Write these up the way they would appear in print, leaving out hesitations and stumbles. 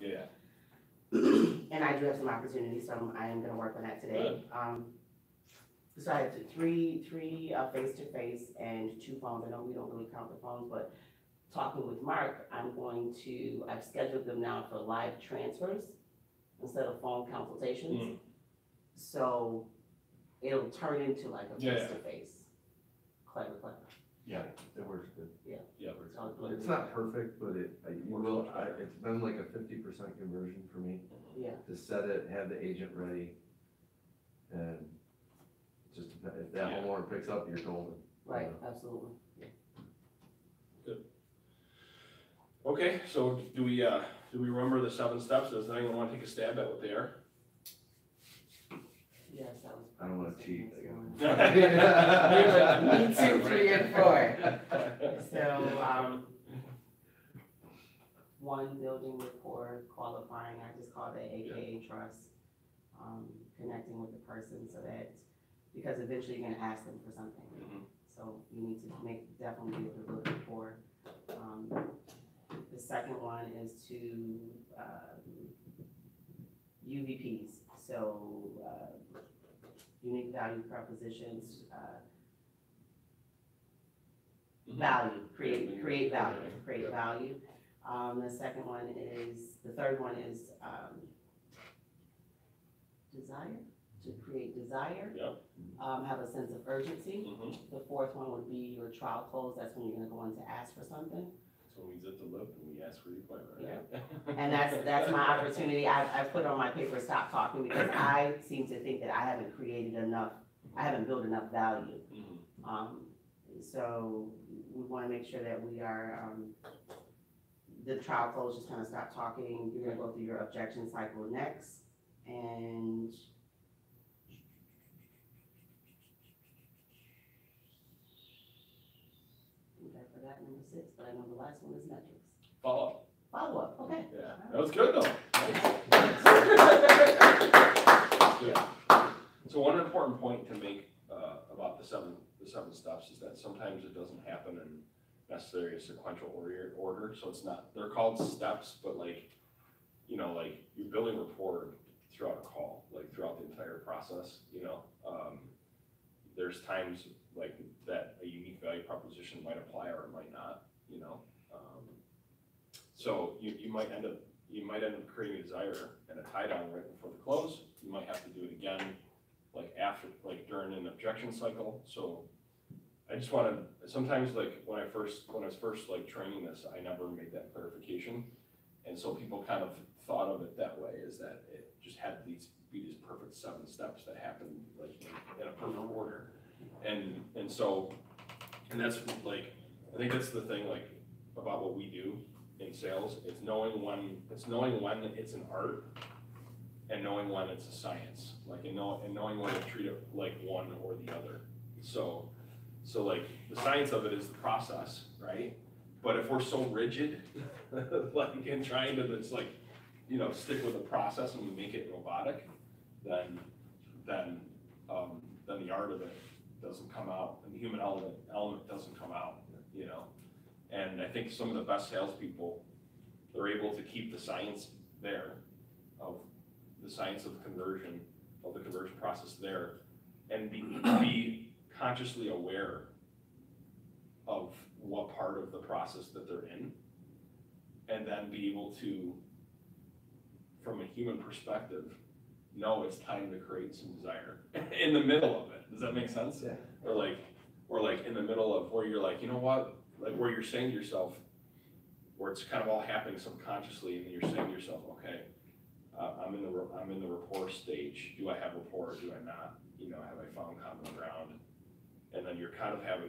Yeah. And I do have some opportunities, so I am gonna work on that today. So I had three face-to-face and 2 phones. I know we don't really count the phones, but talking with Mark, I've scheduled them now for live transfers instead of phone consultations. So it'll turn into like a face-to-face. Clever. Yeah, that works good. Yeah. It's not perfect, but it's been like a 50% conversion for me. Yeah. To set it, have the agent ready, and just, if that homeowner picks up, you're golden. Right, absolutely. Good. Okay, so do we remember the 7 steps? Does anyone want to take a stab at what they are? Yes, that was. I don't want to cheat. Me too, 3 and 4. So, 1, building rapport, qualifying, I just call it AKA trust. Connecting with the person so that, because eventually you're gonna ask them for something. So you need to definitely be able to build rapport. The second one is to, UVPs, so, unique value propositions, value, create value. The third one is, desire, to create desire. Yep. Have a sense of urgency. The fourth one would be your trial close, that's when you're gonna go in to ask for something. So we zip the lip and we ask for the appointment, right? Yeah. And that's my opportunity. I put on my paper, stop talking, because I seem to think that I haven't built enough value. So we wanna make sure that we are, the trial close, just kind of stop talking. You're gonna go through your objection cycle next, and I forgot number 6, but I know the last one is metrics. Follow up, okay. Yeah, that was good though. Yeah. So one important point to make about the seven steps is that sometimes it doesn't happen in necessarily a sequential order. So it's not, they're called steps, but like, you know, like you're building rapport throughout a call, like throughout the entire process, you know. There's times like that a unique value proposition might apply or it might not, you know. So you might end up creating a desire and a tie down right before the close. You might have to do it again, like during an objection cycle. So I just want to, sometimes like when I was first like training this, I never made that clarification. And so people kind of thought of it that way, is that it just had be these perfect 7 steps that happen like in a perfect order. And that's like, I think that's the thing like about what we do in sales. It's knowing when it's an art and knowing when it's a science, like, and knowing when to treat it like one or the other. So like the science of it is the process, right? But if we're so rigid, like in trying to just like, you know, stick with the process and we make it robotic, then the art of it doesn't come out, and the human element doesn't come out, you know. And I think some of the best salespeople, they're able to keep the science there, of the science of the conversion process there, and be consciously aware of what part of the process that they're in, and then be able to, from a human perspective, know it's time to create some desire in the middle of it. Does that make sense? Yeah. Or like in the middle of where you're like, you know what, like where you're saying to yourself, where it's kind of all happening subconsciously, and you're saying to yourself, okay, I'm in the rapport stage. Do I have rapport or do I not? You know, have I found common ground? And then you kind of have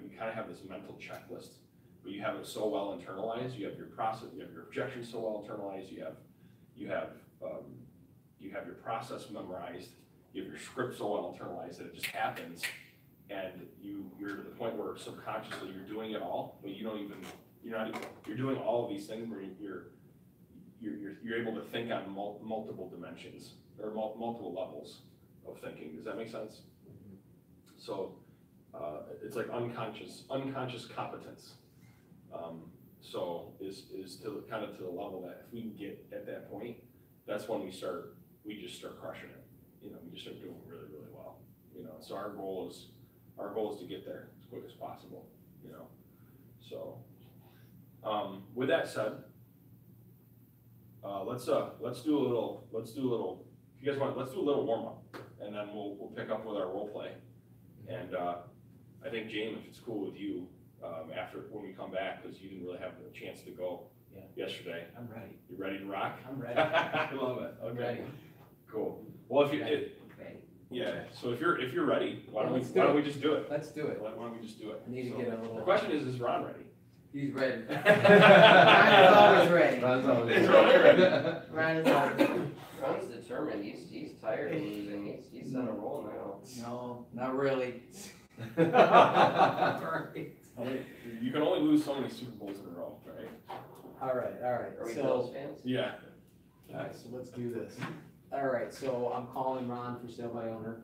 this mental checklist, but you have it so well internalized. You have your process, you have your objections so well internalized. You have your process memorized. You have your script so well internalized that it just happens, and you're to the point where subconsciously you're doing it all, but you're doing all of these things where you're able to think on multiple dimensions or multiple levels of thinking. Does that make sense? So it's like unconscious competence. So is to kind of to the level that if we can get at that point, that's when we just start crushing it. You know, we just start doing really, really well, you know, so our goal is to get there as quick as possible, you know, so. With that said, let's do a little, if you guys want, let's do a little warm up, and then we'll pick up with our role play. And, I think James, if it's cool with you, after, when we come back, because you didn't really have a chance to go yesterday. I'm ready. You ready to rock? I'm ready. I love it, I'm okay, ready. cool. Well, if you, Ready. yeah, so if you're ready, why don't Let's do we it. just do it? Let's do it. Why don't we just do it? I need to So, get a The little. question is Ron ready? He's ready. Ryan is always ready. That's always- It's already ready. Ryan is always ready. Ron's determined, he's tired of losing, he's on a roll now. No, not really. You can only lose so many Super Bowls in a row, right? All right, Are we so, Bills fans? Yeah. all right, so let's do this. All right, so I'm calling Ron for sale by owner.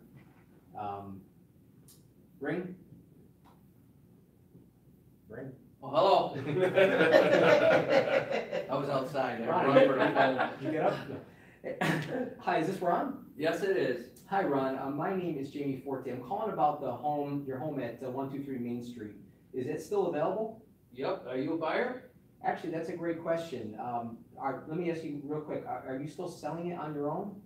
Ring? Ring? Well, hello. I was outside. I Ron, run for the phone. Did you get up? Hi, is this Ron? Yes, it is. Hi, Ron. My name is Jamie Forte. I'm calling about your home at 123 Main Street. Is it still available? Yep, are you a buyer? Actually, that's a great question. Let me ask you real quick. Are you still selling it on your own?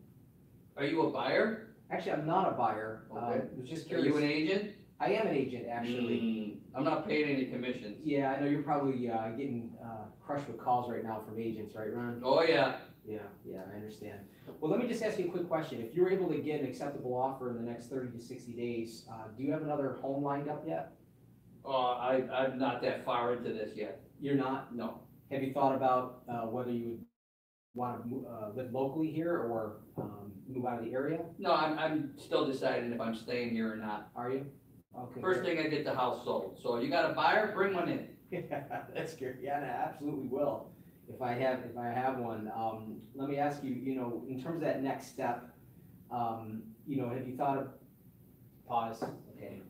Are you a buyer? Actually, I'm not a buyer. Okay. Was just Are you an curious. agent? I am an agent, actually. I'm not paying any commissions. Yeah, I know you're probably getting crushed with calls right now from agents, right, Ron? Oh, yeah. Yeah, I understand. Well, let me just ask you a quick question. If you're able to get an acceptable offer in the next 30 to 60 days, do you have another home lined up yet? I'm not that far into this yet. You're not? No. Have you thought about whether you would want to live locally here or move out of the area? No, I'm still deciding if I'm staying here or not. Are you? Okay. First thing I get the house sold. So you got a buyer, bring one in. That's good. Yeah, I absolutely will. If I have one, let me ask you, in terms of that next step, have you thought of, pause, okay.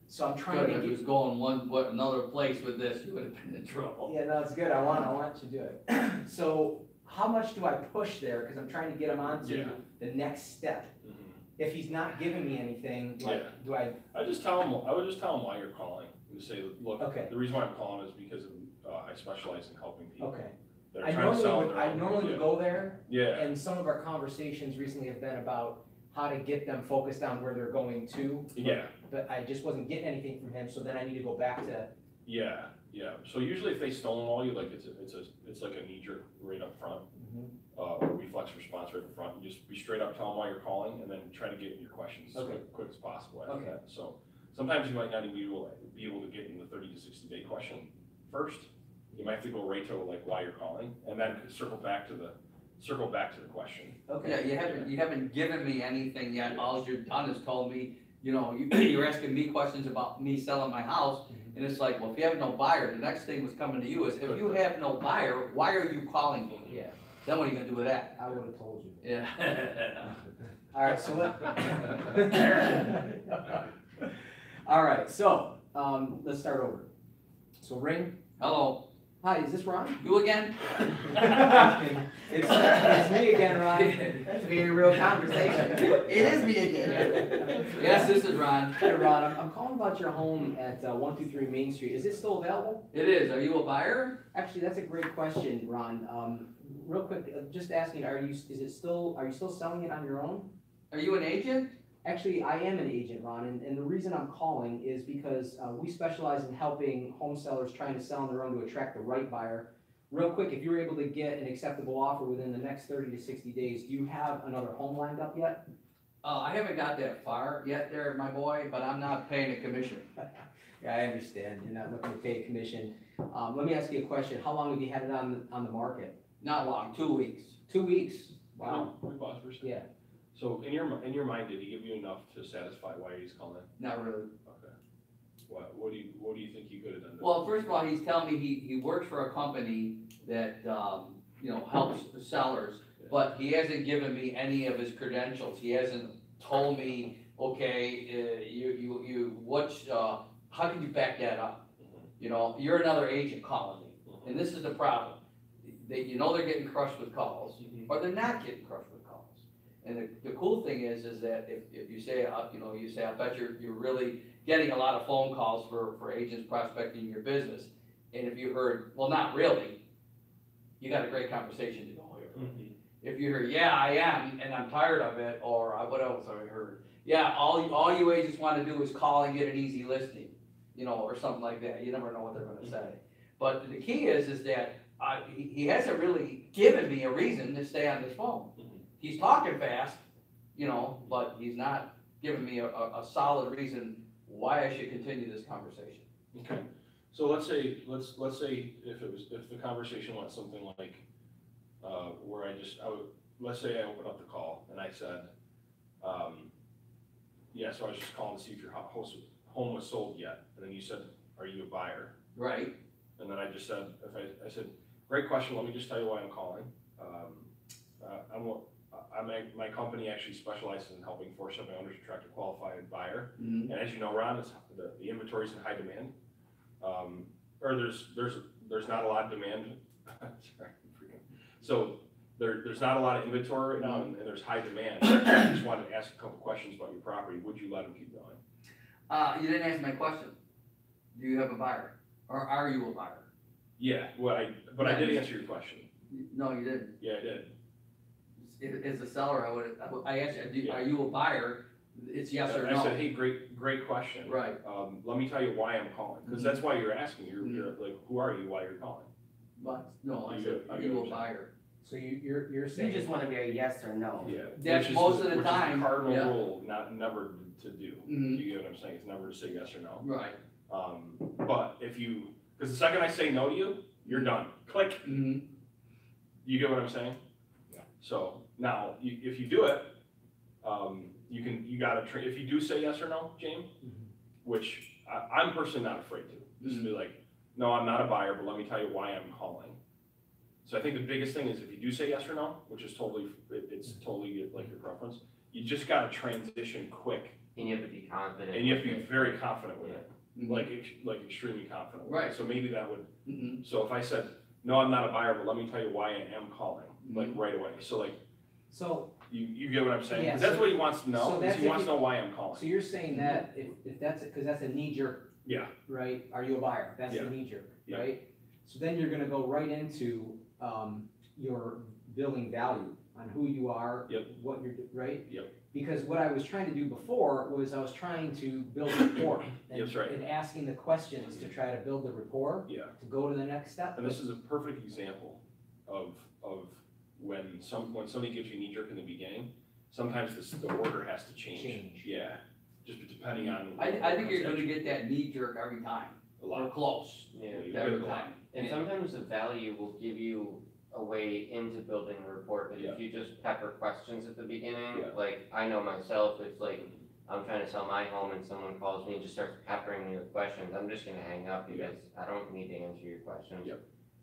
So I'm trying Good, to if get you was going another place with this, you would have been in trouble. Yeah, no, it's good. I want you to do it. So how much do I push there? Because I'm trying to get him on to Yeah. the next step. If he's not giving me anything, like, Yeah. do I, I would just tell him why you're calling, and say, look, Okay. the reason why I'm calling is because of, I specialize in helping people. okay. that are I trying to sell normally their own- would go there, Yeah, and some of our conversations recently have been about how to get them focused on where they're going to. yeah, But I just wasn't getting anything from him, so then I need to go back to, yeah, so usually if they stonewall you, like it's like a knee jerk right up front, or reflex response right up front, you just be straight up, tell them why you're calling, and then try to get your questions as Okay. quick as possible after Okay. that. So sometimes you might not even be able to get in the 30 to 60 day question first. You might have to go right to like why you're calling, and then circle back to the question. okay. Yeah, you haven't given me anything yet. All you've done is told me, you're asking me questions about me selling my house. And it's like, well, if you have no buyer, the next thing was coming to you is, if you have no buyer, why are you calling me? Yeah, Then what are you gonna do with that? I would have told you. Yeah. All right, so all right, so, let's start over. So ring, Hello, hi, is this Ron? you again? It's me again, Ron. That's a very real conversation. It is me again. Yes, this is Ron. Hey, Ron, I'm calling about your home at 123 Main Street. Is it still available? It is. Are you a buyer? Actually, that's a great question, Ron. Real quick, just asking, are you still selling it on your own? Are you an agent? Actually, I am an agent, Ron, and the reason I'm calling is because we specialize in helping home sellers trying to sell on their own to attract the right buyer. Real quick, if you're able to get an acceptable offer within the next 30 to 60 days, do you have another home lined up yet? I haven't got that far yet there, my boy, but I'm not paying a commission. Yeah, I understand. You're not looking to pay a commission. Let me ask you a question. How long have you had it on the market? Not long, 2 weeks. 2 weeks? Wow. Can we pause for a second? Yeah. So in your mind, did he give you enough to satisfy why he's calling? Not really. Okay. What do you think you could have done? Well, first of all, he's telling me he works for a company that, helps the sellers, but he hasn't given me any of his credentials. He hasn't told me, okay, how can you back that up? You're another agent calling me. and this is the problem. You know they're getting crushed with calls, or they're not getting crushed with calls. And the cool thing is that if you say, you say, I bet you're really getting a lot of phone calls for agents prospecting your business. And if you heard, well, not really, you got a great conversation to go here. If you hear, yeah, I am, and I'm tired of it, or what else have I heard? Yeah, all you agents want to do is call and get an easy listing, or something like that. You never know what they're gonna say. But the key is that he hasn't really given me a reason to stay on this phone. He's talking fast, but he's not giving me a solid reason why I should continue this conversation. Okay, so let's say if the conversation went something like, where let's say I opened up the call and I said, yeah, so I was just calling to see if your home was sold yet, and then you said, are you a buyer? Right. And then I just said, I said, great question, let me just tell you why I'm calling. My company actually specializes in helping 407 owners attract a qualified buyer. Mm-hmm. And as you know, Ron, the inventory is in high demand. Or there's not a lot of demand. Sorry, so there's not a lot of inventory right now, and there's high demand. I just wanted to ask a couple questions about your property. Would you let them keep going? You didn't answer my question. Do you have a buyer, or are you a buyer? Yeah, but I did answer your question. No, you didn't. Yeah, I did. As a seller, I asked you, are you a buyer? It's yes or no. I said, hey, great question. Right. Let me tell you why I'm calling, because that's why you're asking. You're like, who are you? Why you're calling? But no, I said, are you a buyer? So you're You saying. just want to be a yes or no. Yeah. That's most of the time, Which is the cardinal yeah. rule, never to do. Mhm. You get what I'm saying? It's never to say yes or no. Right. But because the second I say no to you, you're done. Click. Mm-hmm. You get what I'm saying? Yeah. So now, if you do it, if you do say yes or no, James, which I'm personally not afraid to. Just be like, no, I'm not a buyer, but let me tell you why I'm calling. So I think the biggest thing is if you do say yes or no, which is it's totally like your preference, you just gotta transition quick. And you have to be confident. And you have to be very confident with it, Mm-hmm. like extremely confident. with it. Right. So maybe that would, Mm-hmm. so if I said, no, I'm not a buyer, but let me tell you why I am calling, like right away. So like, So, you get what I'm saying? Yeah, 'Cause that's so- what he wants to so know, is that's he if wants you- to know why I'm calling. so you're saying that if that's, because that's a knee jerk, Yeah, right? Are you a buyer? That's Yeah. the knee jerk, Yeah. right? So then you're gonna go right into, your billing value on who you are. Yep. What you're, right? Yep. Because what I was trying to do before was I was trying to build rapport. and- That's right. And asking the questions to try to build the rapport, yeah. to go to the next step. And this is a perfect example of when somebody gives you knee jerk in the beginning, sometimes the order has to change. Yeah, just depending on. I think you're gonna get that knee jerk every time, A or lot. close, Yeah. You get every it a lot. time. And sometimes the value will give you a way into building a rapport, but if you just pepper questions at the beginning, Yeah. like, I know myself, it's like, I'm trying to sell my home and someone calls me and just starts peppering me with questions, I'm just gonna hang up because I don't need to answer your questions. Yep.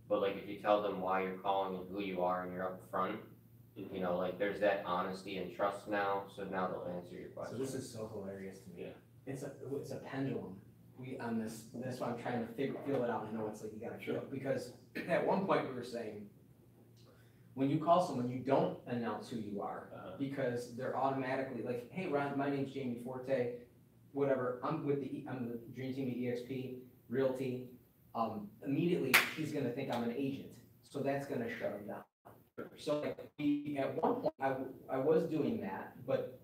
But like, if you tell them why you're calling and who you are and you're upfront, you know, like, there's that honesty and trust now, so now they'll answer your So questions. this is so hilarious to me. Yeah. It's a pendulum. On this, that's why I'm trying to feel it out. I know it's like you gotta feel it, because at one point we were saying, when you call someone, you don't announce who you are, because they're automatically like, hey, Ron, my name's Jamie Forte, whatever, I'm with the Dream Team at EXP Realty. Immediately, he's gonna think I'm an agent, so that's gonna shut him down. So like, at one point, I was doing that, but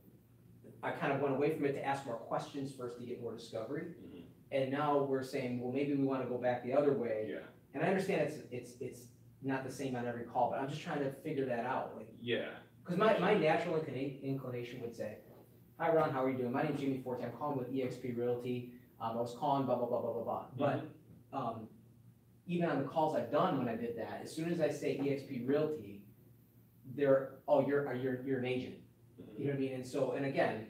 I kind of went away from it to ask more questions first to get more discovery. Mhm. And now we're saying, well, maybe we wanna go back the other way. Yeah, And I understand it's not the same on every call, but I'm just trying to figure that out, like, yeah, because my natural inclination would say, hi Ron, how are you doing? My name's Jamie Forte, I'm calling with EXP Realty, I was calling blah, blah, blah, blah, blah, blah. But, even on the calls I've done when I did that, as soon as I say EXP Realty, they're, oh, you're an agent. You know what I mean? And so, and again,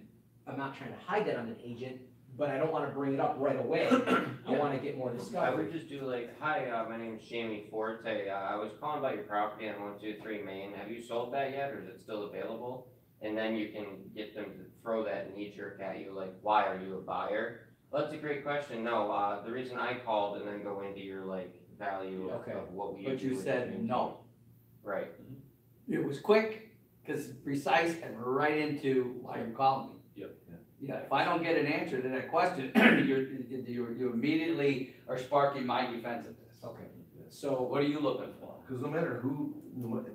I'm not trying to hide that I'm an agent, but I don't wanna bring it up right away. I wanna get more I discovery. would just do like, hi, my name's Jamie Forte, I was calling about your property on 123 Main, have you sold that yet, or is it still available? And then you can get them to throw that knee jerk at you, like, why are you a buyer? Well, that's a great question, no, the reason I called, and then go into your like value Okay. of what we. But you would said do. no. Right, It was quick, cause precise, and right into why you're calling me. Yep. Yeah, if I don't get an answer to that question, you immediately are sparking my defensiveness. Okay, So so, what are you looking for? Cause no matter who,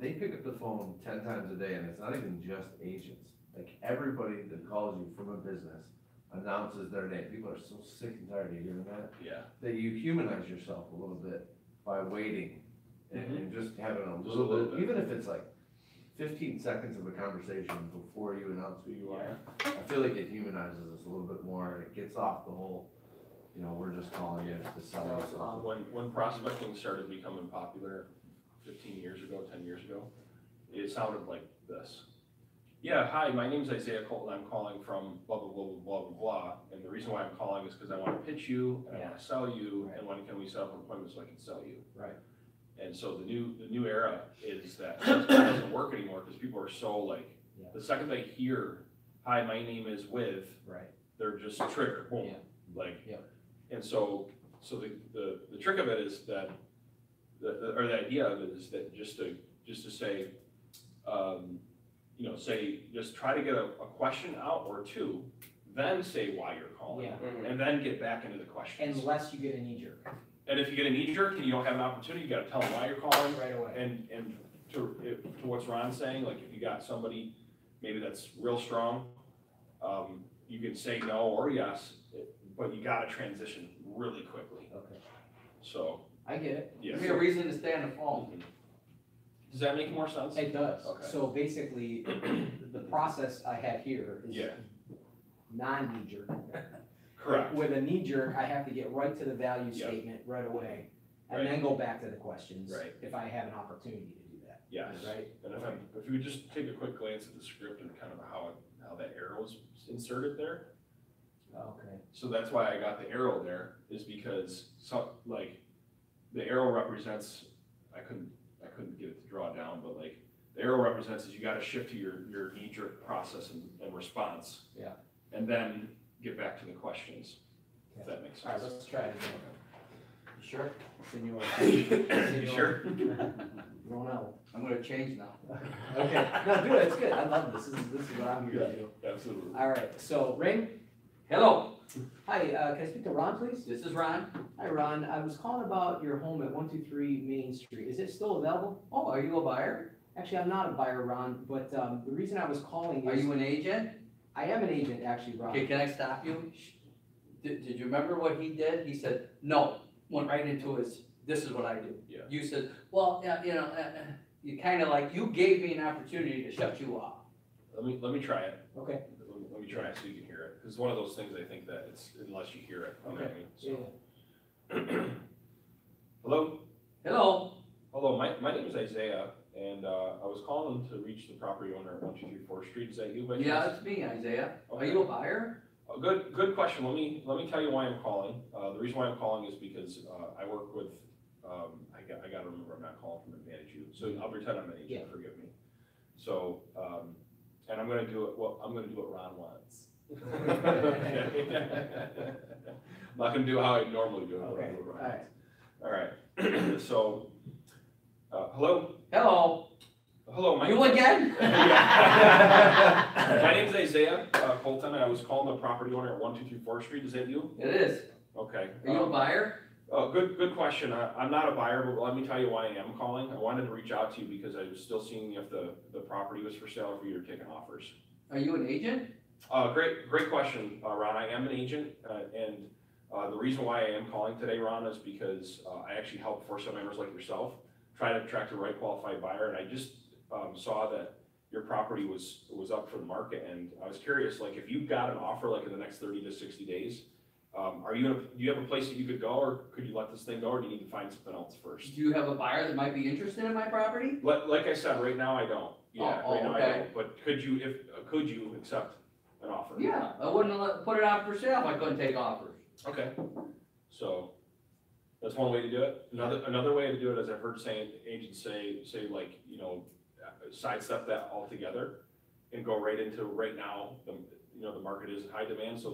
they pick up the phone 10 times a day, and it's not even just agents. Like, everybody that calls you from a business announces their name. People are so sick and tired of hearing that, Yeah. that you humanize yourself a little bit by waiting and just having a Just a little little bit, bit. even if it's like 15 seconds of a conversation before you announce who you are. I feel like it humanizes us a little bit more, and it gets off the whole, we're just calling you to sell you something. When prospecting started becoming popular 15 years ago, 10 years ago, it sounded like this. Yeah, hi, my name's Isaiah Colton, I'm calling from blah, blah, blah, blah, blah, blah, and the reason why I'm calling is because I want to pitch you, and I want to sell you, and when can we set up an appointment so I can sell you? right, And so the new era is that it doesn't work anymore, because people are so like, Yeah. the second they hear, hi, my name is with, right, they're just triggered, boom, Yeah. like. Yeah. And so the trick of it is that, or the idea of it is that just to say, say, just try to get a question out or two, then say why you're calling, yeah, Mhm. and then get back into the questions. unless you get a knee jerk, And if you get a knee jerk and you don't have an opportunity, you gotta tell them why you're calling. right away. And to what Ron's saying, like if you got somebody maybe that's real strong, you can say no or yes, but you gotta transition really quickly. Okay, So, I get it, yeah. Give me a reason to stay on the phone. Does that make more sense? it does, Okay. so basically, the process I have here is Yeah. non-knee jerk. Correct. With a knee jerk, I have to get right to the value Yep. statement right away, and Right. then go back to the questions. Right. If I have an opportunity to do that, Yes. right? And if you would just take a quick glance at the script and kind of how that arrow is inserted there. Okay, So that's why I got the arrow there, is because the arrow represents, I couldn't get it to draw down, but like, the arrow represents is you gotta shift to your knee-jerk process and response. Yeah. And then get back to the questions, if that makes alright, sense. let's try it again. Sure. Senor. You sure? Ronald. I'm gonna change now. Okay, no, do it, it's good, I love this, this is what I'm here to do. Absolutely. Alright, so, ring, Hello, hi, can I speak to Ron, please? this is Ron. Hi, Ron, I was calling about your home at 123 Main Street, is it still available? Oh, are you a buyer? Actually, I'm not a buyer, Ron, but, the reason I was calling Are is, you an agent? I am an agent, actually, Ron. Okay, can I stop you? Did you remember what he did? He said, no, went right into his, this is what I do. Yeah. You said, well, yeah, you kinda like, you gave me an opportunity to shut you off. Let me try it. Okay, Let me try it so you can hear it, because it's one of those things I think that it's, unless you hear it, you know what I mean? yeah, So. Hello? Hello, Hello, my name is Isaiah, and I was calling to reach the property owner at 123 4th Street. Is that you by chance? yeah, it's me, Isaiah. Are Okay. you a buyer? Good question. Let me tell you why I'm calling. The reason why I'm calling is because I work with, I gotta remember I'm not calling from Advantage U, so I'll pretend I'm an agent, Yeah. forgive me. So, and I'm gonna do it, I'm gonna do what Ron wants. I'm not gonna do it how I normally do it. but I'll okay, do it Ron alright. All right, so, hello, Hello, my. you again? My name's Isaiah Colton, and I was calling the property owner at 123 4th Street, is that you? It is. Okay. Are you a buyer? Good question, I'm not a buyer, but let me tell you why I am calling. I wanted to reach out to you because I was still seeing if the property was for sale or for you to take offers. Are you an agent? Great question, Ron, I am an agent, and the reason why I am calling today, Ron, is because I actually help for-sale members like yourself try to attract the right qualified buyer, and I just saw that your property was up for the market, and I was curious, like, if you got an offer like in the next 30 to 60 days, do you have a place that you could go, or could you let this thing go, or do you need to find something else first? Do you have a buyer that might be interested in my property? Like I said, right now I don't, yeah, Oh, right now I okay. don't, but could you accept an offer? Yeah, I wouldn't put it out for sale if I couldn't take offers. Okay, so that's one way to do it. Another way to do it is I've heard agents say like, sidestep that altogether and go right into right now, the market is in high demand, so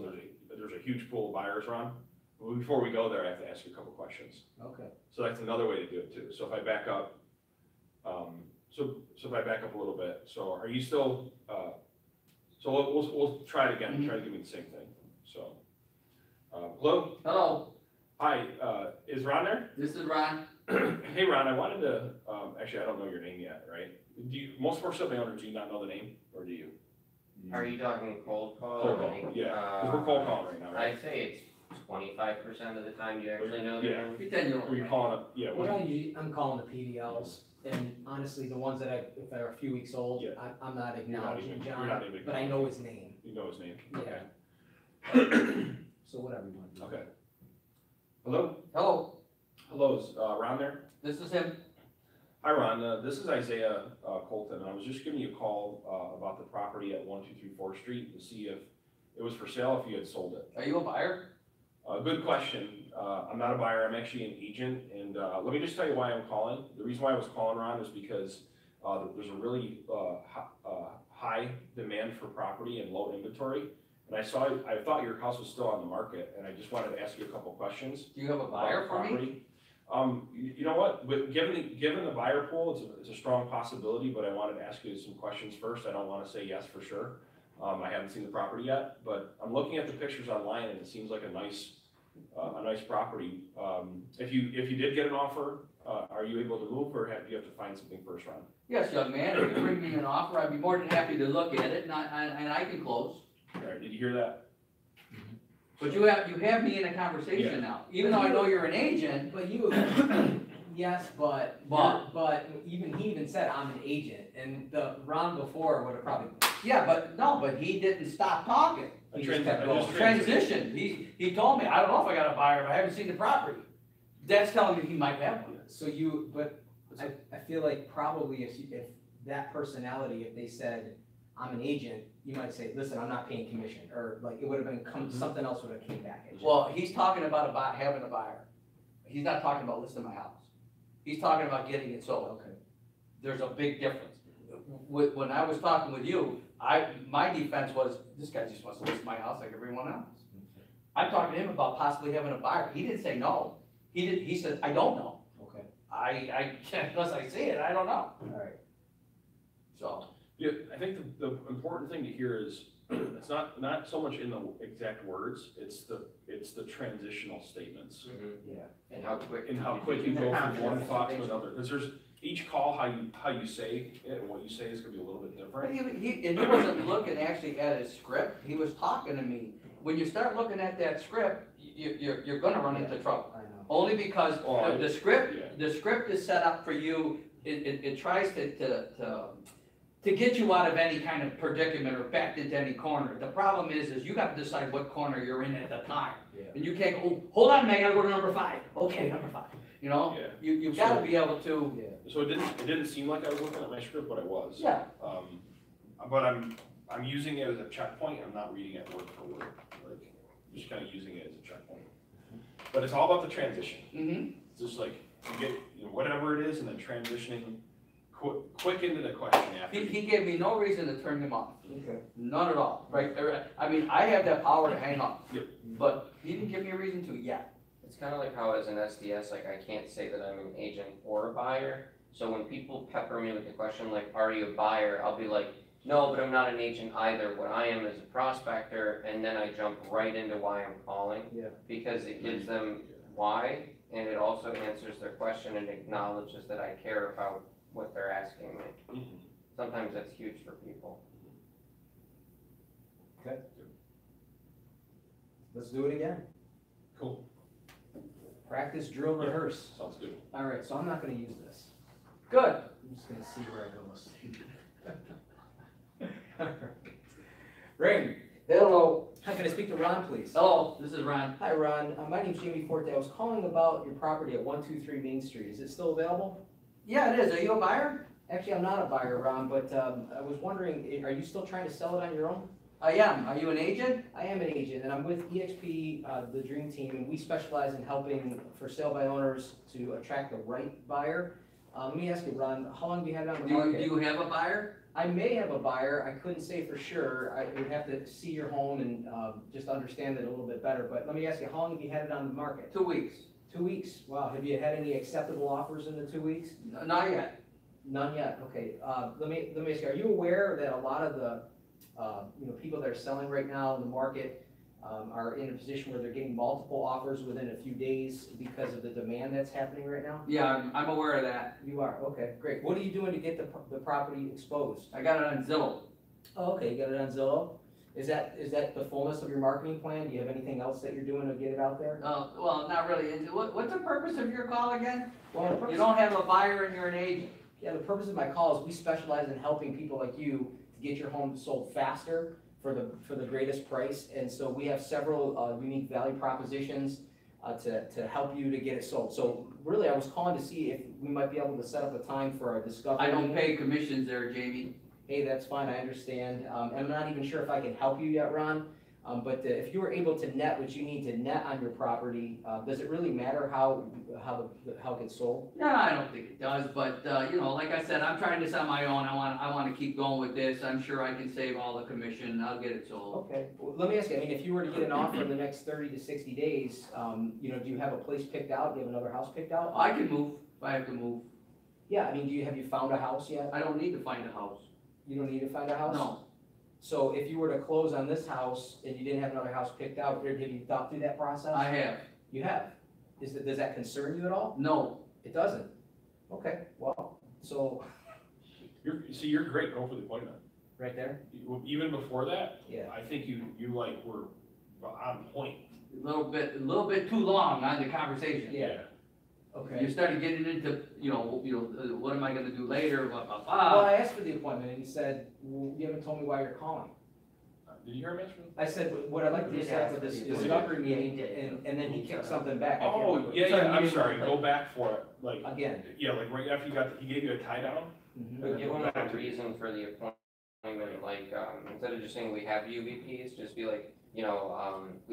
there's a huge pool of buyers, Ron. Well, before we go there, I have to ask you a couple questions. Okay. So that's another way to do it too. So if I back up, so if I back up a little bit, so are you still, so we'll try it again, try to give me the same thing, so. Hello, Hello, hi, is Ron there? this is Ron. Hey Ron, I wanted to, actually, I don't know your name yet, right? Do you, most for sale owners, do you not know the name, or do you? Are you talking cold call? Cold or call, like, yeah, 'cause we're cold calling right now, right? I'd say it's 25% of the time you actually know the Yeah. name. Pretend you Were you don't. calling up, yeah, What what, I'm calling the PDLs, and honestly, the ones that if they're a few weeks old, Yeah. I'm not acknowledging you're John, not even but I know his name, you know his name? Yeah. Okay. so whatever you want to do. Okay. Hello, Hello, hello, is, Ron there? this is him. Hi, Ron. This is Isaiah Colton, and I was just giving you a call about the property at 123 4th Street to see if it was for sale, if you had sold it. Are you a buyer? Good question. I'm not a buyer, I'm actually an agent, and let me just tell you why I'm calling. The reason why I was calling, Ron, is because there's a really high demand for property and low inventory. And I thought your house was still on the market, and I just wanted to ask you a couple questions. Do you have a buyer for me? You know what, given the buyer pool, it's a strong possibility, but I wanted to ask you some questions first. I don't wanna say yes for sure. I haven't seen the property yet, but I'm looking at the pictures online and it seems like a nice property. If you did get an offer, are you able to move, or do you have to find something first, Ron? Yes, young man, if you bring me an offer, I'd be more than happy to look at it, and I can close. All right, did you hear that? But you have me in a conversation now, even though I know you're an agent. But you, yes, but even, he even said I'm an agent, and the Ron before would have probably, Yeah, but he didn't stop talking. he just kept I going. just Transition, he told me, I don't know if I got a buyer, but I haven't seen the property. That's telling me he might have one. So you, but I feel like probably if that personality, if they said, I'm an agent, you might say, listen, I'm not paying commission, or like, it would have been, something else would have came back at you. Well, he's talking about having a buyer. He's not talking about listing my house. He's talking about getting it sold. Okay. There's a big difference. When I was talking with you, my defense was, this guy just wants to list my house like everyone else. I'm talking to him about possibly having a buyer. He didn't say no. He said, I don't know. Okay, I can't, unless I see it, I don't know. all right. So, yeah, I think the important thing to hear is, it's not so much in the exact words, it's the transitional statements. Yeah. And how quick. And how quick you go from one thought to another, because there's, each call, how you say it and what you say is gonna be a little bit But different. he wasn't looking actually at his script. He was talking to me. When you start looking at that script, you're gonna run into trouble. I know. Only because Oh, the yeah. script is set up for you, it tries to get you out of any kind of predicament or backed into any corner. The problem is you gotta decide what corner you're in at the time. Yeah. And you can't go, oh, hold on, man, I gotta go to number 5. Okay, number 5, you know? Yeah. You've gotta be able to, Yeah. So it didn't seem like I was looking at my script, but I was. yeah, But I'm using it as a checkpoint, I'm not reading it word for word, like, I'm just kinda using it as a checkpoint. But it's all about the transition, it's just like, you get, whatever it is, and then transitioning quick into the question after. he gave me no reason to turn him off. Okay. None at all, right? I mean, I have that power to hang up. Yep. But he didn't give me a reason to yet. It's kind of like how as an SDS, like I can't say that I'm an agent or a buyer. So when people pepper me with the question like, are you a buyer? I'll be like, no, but I'm not an agent either. What I am is a prospector, and then I jump right into why I'm calling. Yeah. Because it gives them why, and it also answers their question and acknowledges that I care about what they're asking me. Mhm. Sometimes that's huge for people. Let's do it again. Cool, Practice, drill, rehearse. sounds good. All right, so I'm not gonna use this. Good. I'm just gonna see where it goes. Ring. Hello. Hi, can I speak to Ron, please? Hello, this is Ron. Hi, Ron. My name's Jamie Forte. I was calling about your property at 123 Main Street. Is it still available? Yeah, it is. Are you a buyer? Actually, I'm not a buyer, Ron, but I was wondering, are you still trying to sell it on your own? I am. Are you an agent? I am an agent, and I'm with EXP, the Dream Team, and we specialize in helping for sale by owners to attract the right buyer. Let me ask you, Ron, how long have you had it on the Do market? you have a buyer? I may have a buyer, I couldn't say for sure, I would have to see your home and, just understand it a little bit better, but let me ask you, how long have you had it on the market? 2 weeks. 2 weeks, wow, have you had any acceptable offers in the 2 weeks? Not yet. None yet, okay, let me ask you, are you aware that a lot of the, people that are selling right now in the market, are in a position where they're getting multiple offers within a few days because of the demand that's happening right now? Yeah, I'm aware of that. You are, okay, great, what are you doing to get the property exposed? I got it on Zillow. Oh, okay, you got it on Zillow? Is that the fullness of your marketing plan? Do you have anything else that you're doing to get it out there? Well, not really. What's the purpose of your call again? Well, the purpose, You don't have a buyer and you're an agent. yeah, the purpose of my call is we specialize in helping people like you to get your home sold faster for the greatest price. And so we have several unique value propositions to help you to get it sold. So really, I was calling to see if we might be able to set up a time for a discovery. I don't meeting. pay commissions there, Jamie. Hey, that's fine, I understand. I'm not even sure if I can help you yet, Ron. But if you were able to net what you need to net on your property, does it really matter how it gets sold? No, I don't think it does, but, like I said, I'm trying this on my own. I want to keep going with this. I'm sure I can save all the commission. I'll get it sold. Okay, well, let me ask you, I mean, if you were to get an offer in the next 30 to 60 days, do you have a place picked out? Do you have another house picked out? I can move if I have to move. Yeah, I mean, have you found a house yet? I don't need to find a house. You don't need to find a house? No, So if you were to close on this house and you didn't have another house picked out, have you thought through that process? I have. You have? Does that concern you at all? No. It doesn't? Okay, well, so, You're great, go for the appointment. right there? Even before that, Yeah. I think you like were on point. A little bit too long on the conversation. Yeah. Okay. You started getting into, what am I gonna do later, blah, blah, Well, blah. I asked for the appointment and he said, well, you haven't told me why you're calling. Did you hear me, Ashman? I said, what I'd like to do is set up this discovery meeting, and then he kicked something back. I can't Oh, remember. yeah, I'm meeting sorry, with- go back for it, like, Again. yeah, like right after he gave you a tie down? Mhm. But give them a reason for the appointment, like, instead of just saying we have UVPs, just be like, we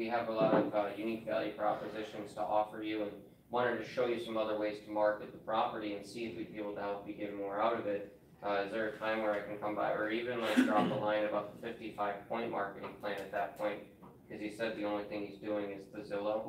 have a lot of unique value propositions to offer you and wanted to show you some other ways to market the property and see if we'd be able to help you get more out of it. Is there a time where I can come by, or even like drop a line about the 55-point marketing plan at that point? Because he said the only thing he's doing is the Zillow.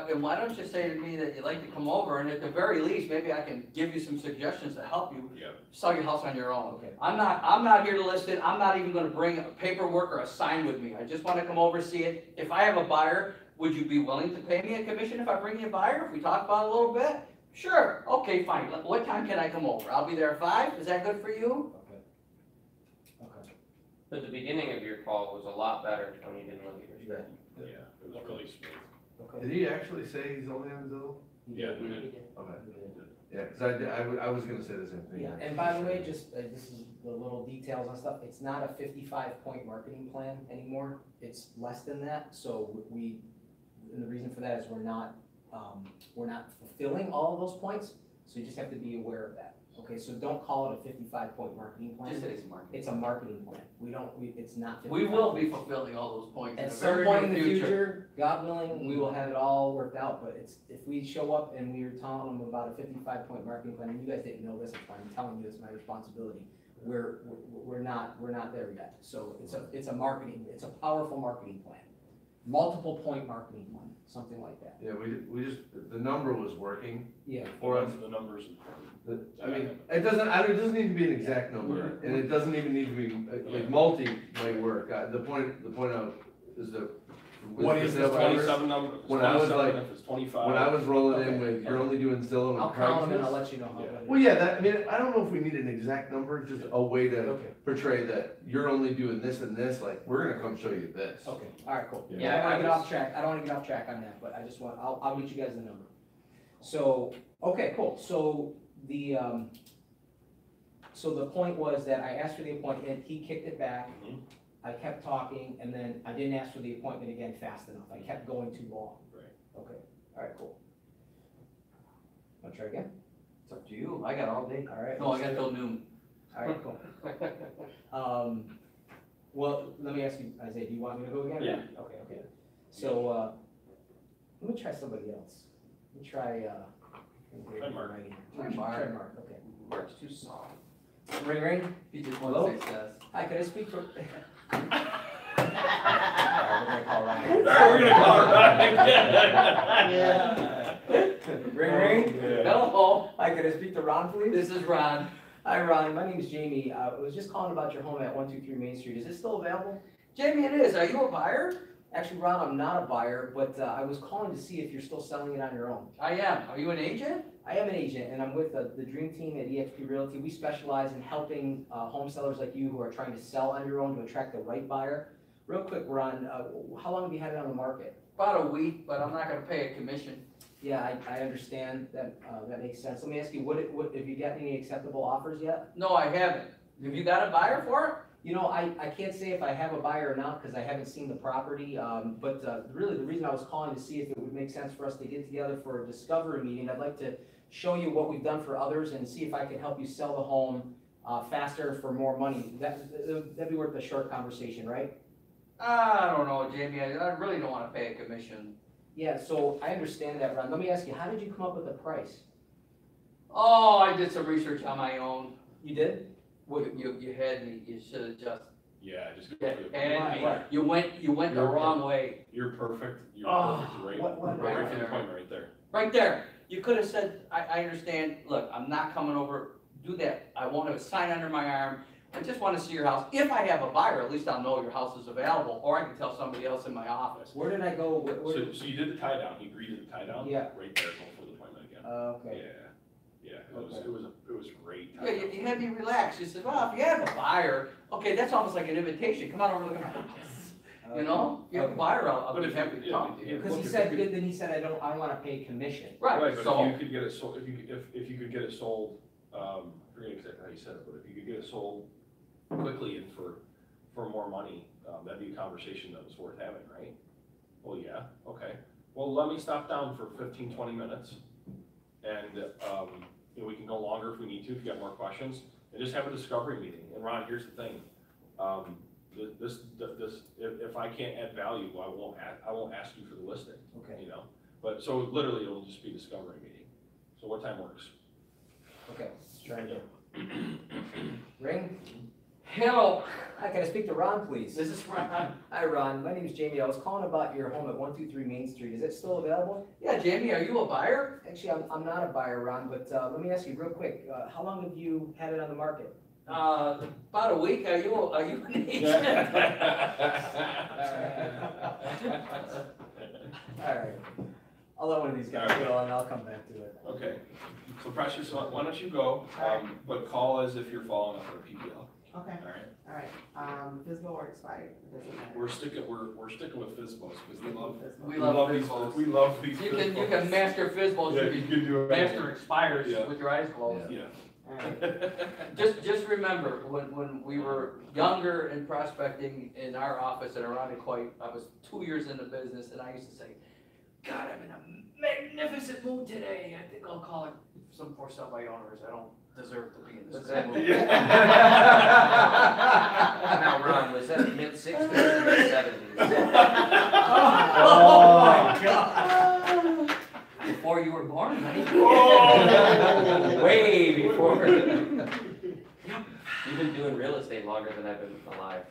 And why don't you say to me that you'd like to come over, and at the very least, maybe I can give you some suggestions to help you Yeah. sell your house on your own. Okay. I'm not here to list it, I'm not even gonna bring paperwork or a sign with me, I just wanna come over, see it. If I have a buyer, would you be willing to pay me a commission if I bring you a buyer, if we talk about it a little bit? Sure, okay, fine, what time can I come over? I'll be there at 5, is that good for you? Okay. Okay. But the beginning of your call was a lot better when you didn't look at your screen. Yeah, it was really smooth. Okay. Did he actually say he's only on Zillow? Yeah. Okay. Yeah, cause I was gonna say the same thing. Yeah, and by the way, just, this is the little details and stuff, it's not a 55-point marketing plan anymore, it's less than that, so and the reason for that is we're not fulfilling all of those points, so you just have to be aware of that. Okay, so don't call it a 55-point marketing plan. Just say it's marketing. It's a marketing plan. It's not 55. We will be fulfilling all those points in At the some very point in near the future, God willing, we will have it all worked out, but if we show up and we are telling them about a 55-point marketing plan, and you guys didn't know this, it's fine, I'm telling you, it's my responsibility. We're not there yet. So it's a powerful marketing plan. Multiple point marketing plan, something like that. Yeah, we just, the number was working Yeah. for us. The numbers. I mean, it doesn't need to be an exact number, and it doesn't even need to be, like, multi might work. The point out is that. with What the is sale this by numbers, 27 number? When I was 27, like- if it's 25. When I was rolling in Okay. with, you're only doing Zillow I'll and count them and I'll Craigslist. let you know how. Yeah. it is. Well, yeah, I mean, I don't know if we need an exact number, just a way to Okay, portray that you're only doing this and this, like, we're gonna come show you this. okay, all right, cool. Yeah. I don't wanna get I was- off track, I don't wanna get off track on that, but I just want, I'll get you guys the number. So, okay, cool, so the point was that I asked for the appointment, he kicked it back. Mhm. I kept talking, and then I didn't ask for the appointment again fast enough, I kept going too long. Right. Okay, all right, cool. Wanna try again? It's up to you, I got all day. All right. No, I got till noon. All right, cool. Well, let me ask you, Isaiah, do you want me to go again? Yeah. Okay. So, let me try somebody else. Let me try, Try Mark. Try Mark, okay. Mark's too soft. Ring, ring. He just Hello? wants success. Hi, can I speak for? We're gonna call it right. Ring, ring. Hello, Hi, can I speak to Ron, please? this is Ron. Hi, Ron. My name is Jamie. I was just calling about your home at 123 Main Street. Is it still available? Jamie, it is. Are you a buyer? Actually, Ron, I'm not a buyer, but I was calling to see if you're still selling it on your own. I am. Are you an agent? I am an agent, and I'm with the Dream Team at eXp Realty. We specialize in helping home sellers like you who are trying to sell on your own to attract the right buyer. Real quick, Ron, how long have you had it on the market? About a week, but I'm not gonna pay a commission. Yeah, I understand that. That makes sense. Let me ask you, what have you gotten any acceptable offers yet? No, I haven't. Have you got a buyer for it? You know, I can't say if I have a buyer or not because I haven't seen the property, but really the reason I was calling to see if it would make sense for us to get together for a discovery meeting. I'd like to show you what we've done for others and see if I can help you sell the home faster for more money. That'd be worth a short conversation, right? I don't know, Jamie. I really don't wanna pay a commission. Yeah, so I understand that, Ron. Let me ask you, how did you come up with the price? Oh, I did some research on my own. You did? You had me. You should've just, Yeah, just. and me. What? You went the wrong way. You're perfect, you're Oh, perfect, right, what- right right for the there. point right there. Right there. You could have said, I understand, look, I'm not coming over, do that. I won't have a sign under my arm. I just wanna see your house. If I have a buyer, at least I'll know your house is available, or I can tell somebody else in my office. Where did I go? So you did the tie down, he agreed to the tie down? Yeah. Right there, before the appointment again. Okay. Yeah, it was, Okay. it was great. tie Yeah, down. you had me relax. You said, well, if you have a buyer, okay, that's almost like an invitation. Come on over, look at my house. You know, if you have a buyer, I'll But be if happy you- to talk to you. Because he Look, said, if you then he said, I don't wanna pay commission. Right, But if so, you could get it sold, if you could get it sold, I forget exactly how you said it, but if you could get it sold quickly and for more money, that'd be a conversation that was worth having, right? Well, yeah, okay. Well, let me stop down for 15, 20 minutes, and, you know, we can go longer if we need to, if you got more questions, and just have a discovery meeting. And Ron, here's the thing, if I can't add value, I won't ask you for the listing, Okay, you know? But, so literally, it'll just be a discovery meeting. So what time works? okay. Let's try again. Ring? hello, Hi, can I speak to Ron, please? this is Ron. Hi, Ron. My name is Jamie. I was calling about your home at 123 Main Street. Is it still available? Yeah, Jamie, are you a buyer? Actually, I'm not a buyer, Ron, but let me ask you real quick. How long have you had it on the market? About a week. Are you an agent? All right. I'll let one of these guys go and I'll come back to it. Okay, so Precious, why don't you go, but call as if you're following up on a PPL, Okay, all right? all right, physical or expired, it doesn't matter. We're sticking with FISBOs, because we love, We love these, FISBOs. we love these You can FISBOs. master FISBOs, Yeah, you you can can do it. master expires Yeah. with your eyes closed. Yeah. All right. Just remember, when we were younger and prospecting in our office at Irondequoit, I was 2 years in the business, and I used to say, God, I'm in a magnificent mood today. I think I'll call it some for sale by owners. I don't deserve to be in this What's that? mood. Now, Ron, was that mid-60s or mid-70s? Oh my God. Before you were born, honey. Oh. Way before. You've been doing real estate longer than I've been alive.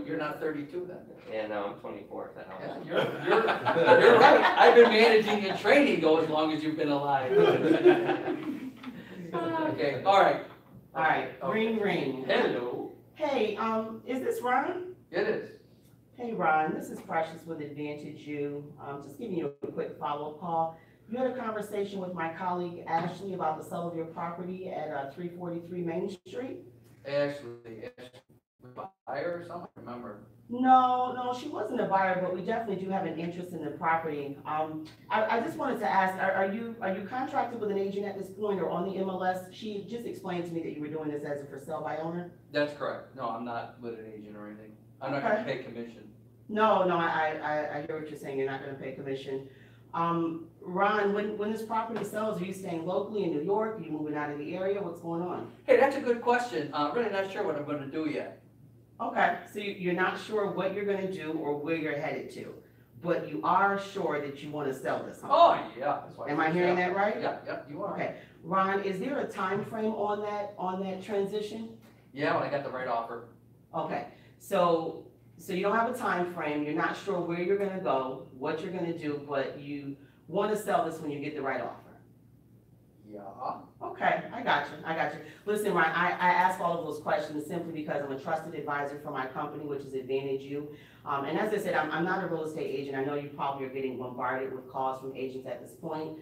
You're not 32 then? Yeah, no, I'm 24, if that helps. Yeah, you're right. I've been managing and training though as long as you've been alive. Okay, all right. All right, Okay. ring, ring. Hello. Hey, is this Ron? It is. Hey, Ron, this is Precious with Advantage U. Just giving you a quick follow-up call. You had a conversation with my colleague Ashley about the sale of your property at 343 Main Street? Ashley, buyer or something, I remember. No, she wasn't a buyer, but we definitely do have an interest in the property. I just wanted to ask, are you contracted with an agent at this point or on the MLS? She just explained to me that you were doing this as a for sale by owner. That's correct. No, I'm not with an agent or anything. I'm not gonna pay commission. No, I hear what you're saying, you're not gonna pay commission. Ron, when this property sells, are you staying locally in New York? Are you moving out of the area? What's going on? Hey, that's a good question. Really not sure what I'm gonna do yet. Okay, so you're not sure what you're gonna do or where you're headed to, but you are sure that you wanna sell this home? Oh, yeah. That's why Am I hearing that right? Yeah, you are. Okay, Ron, is there a time frame on that transition? Yeah, when I got the right offer. Okay, so you don't have a time frame. You're not sure where you're gonna go, what you're gonna do, but you wanna sell this when you get the right offer. Yeah. Okay, I got you. Listen, Ryan, I ask all of those questions simply because I'm a trusted advisor for my company, which is Advantage U. And as I said, I'm not a real estate agent. I know you probably are getting bombarded with calls from agents at this point.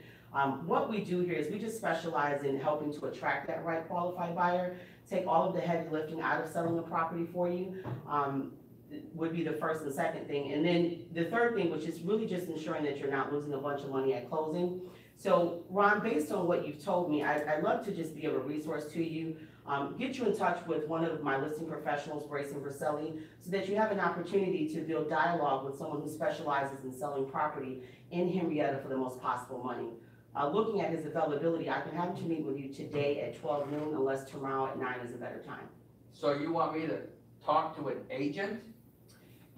What we do here is we just specialize in helping to attract that right qualified buyer, take all of the heavy lifting out of selling the property for you. Would be the first and second thing. And then the third thing, which is really just ensuring that you're not losing a bunch of money at closing. So Ron, based on what you've told me, I'd love to just be of a resource to you, get you in touch with one of my listing professionals, Brayson Verselli, so that you have an opportunity to build dialogue with someone who specializes in selling property in Henrietta for the most possible money. Looking at his availability, I can have him to meet with you today at 12 noon, unless tomorrow at 9 is a better time. So you want me to talk to an agent?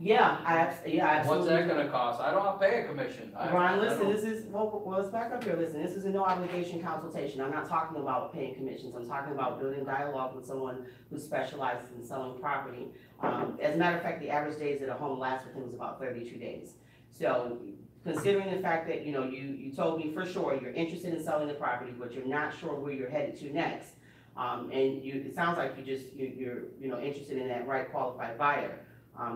Yeah, absolutely. What's that gonna cost? I don't pay a commission. Ron, listen, this is, well, let's back up here, listen, this is a no obligation consultation, I'm not talking about paying commissions, I'm talking about building dialogue with someone who specializes in selling property. As a matter of fact, the average days that a home lasts with him is about 32 days. So, considering the fact that, you know, you told me for sure you're interested in selling the property, but you're not sure where you're headed to next, and it sounds like you're interested in that right qualified buyer.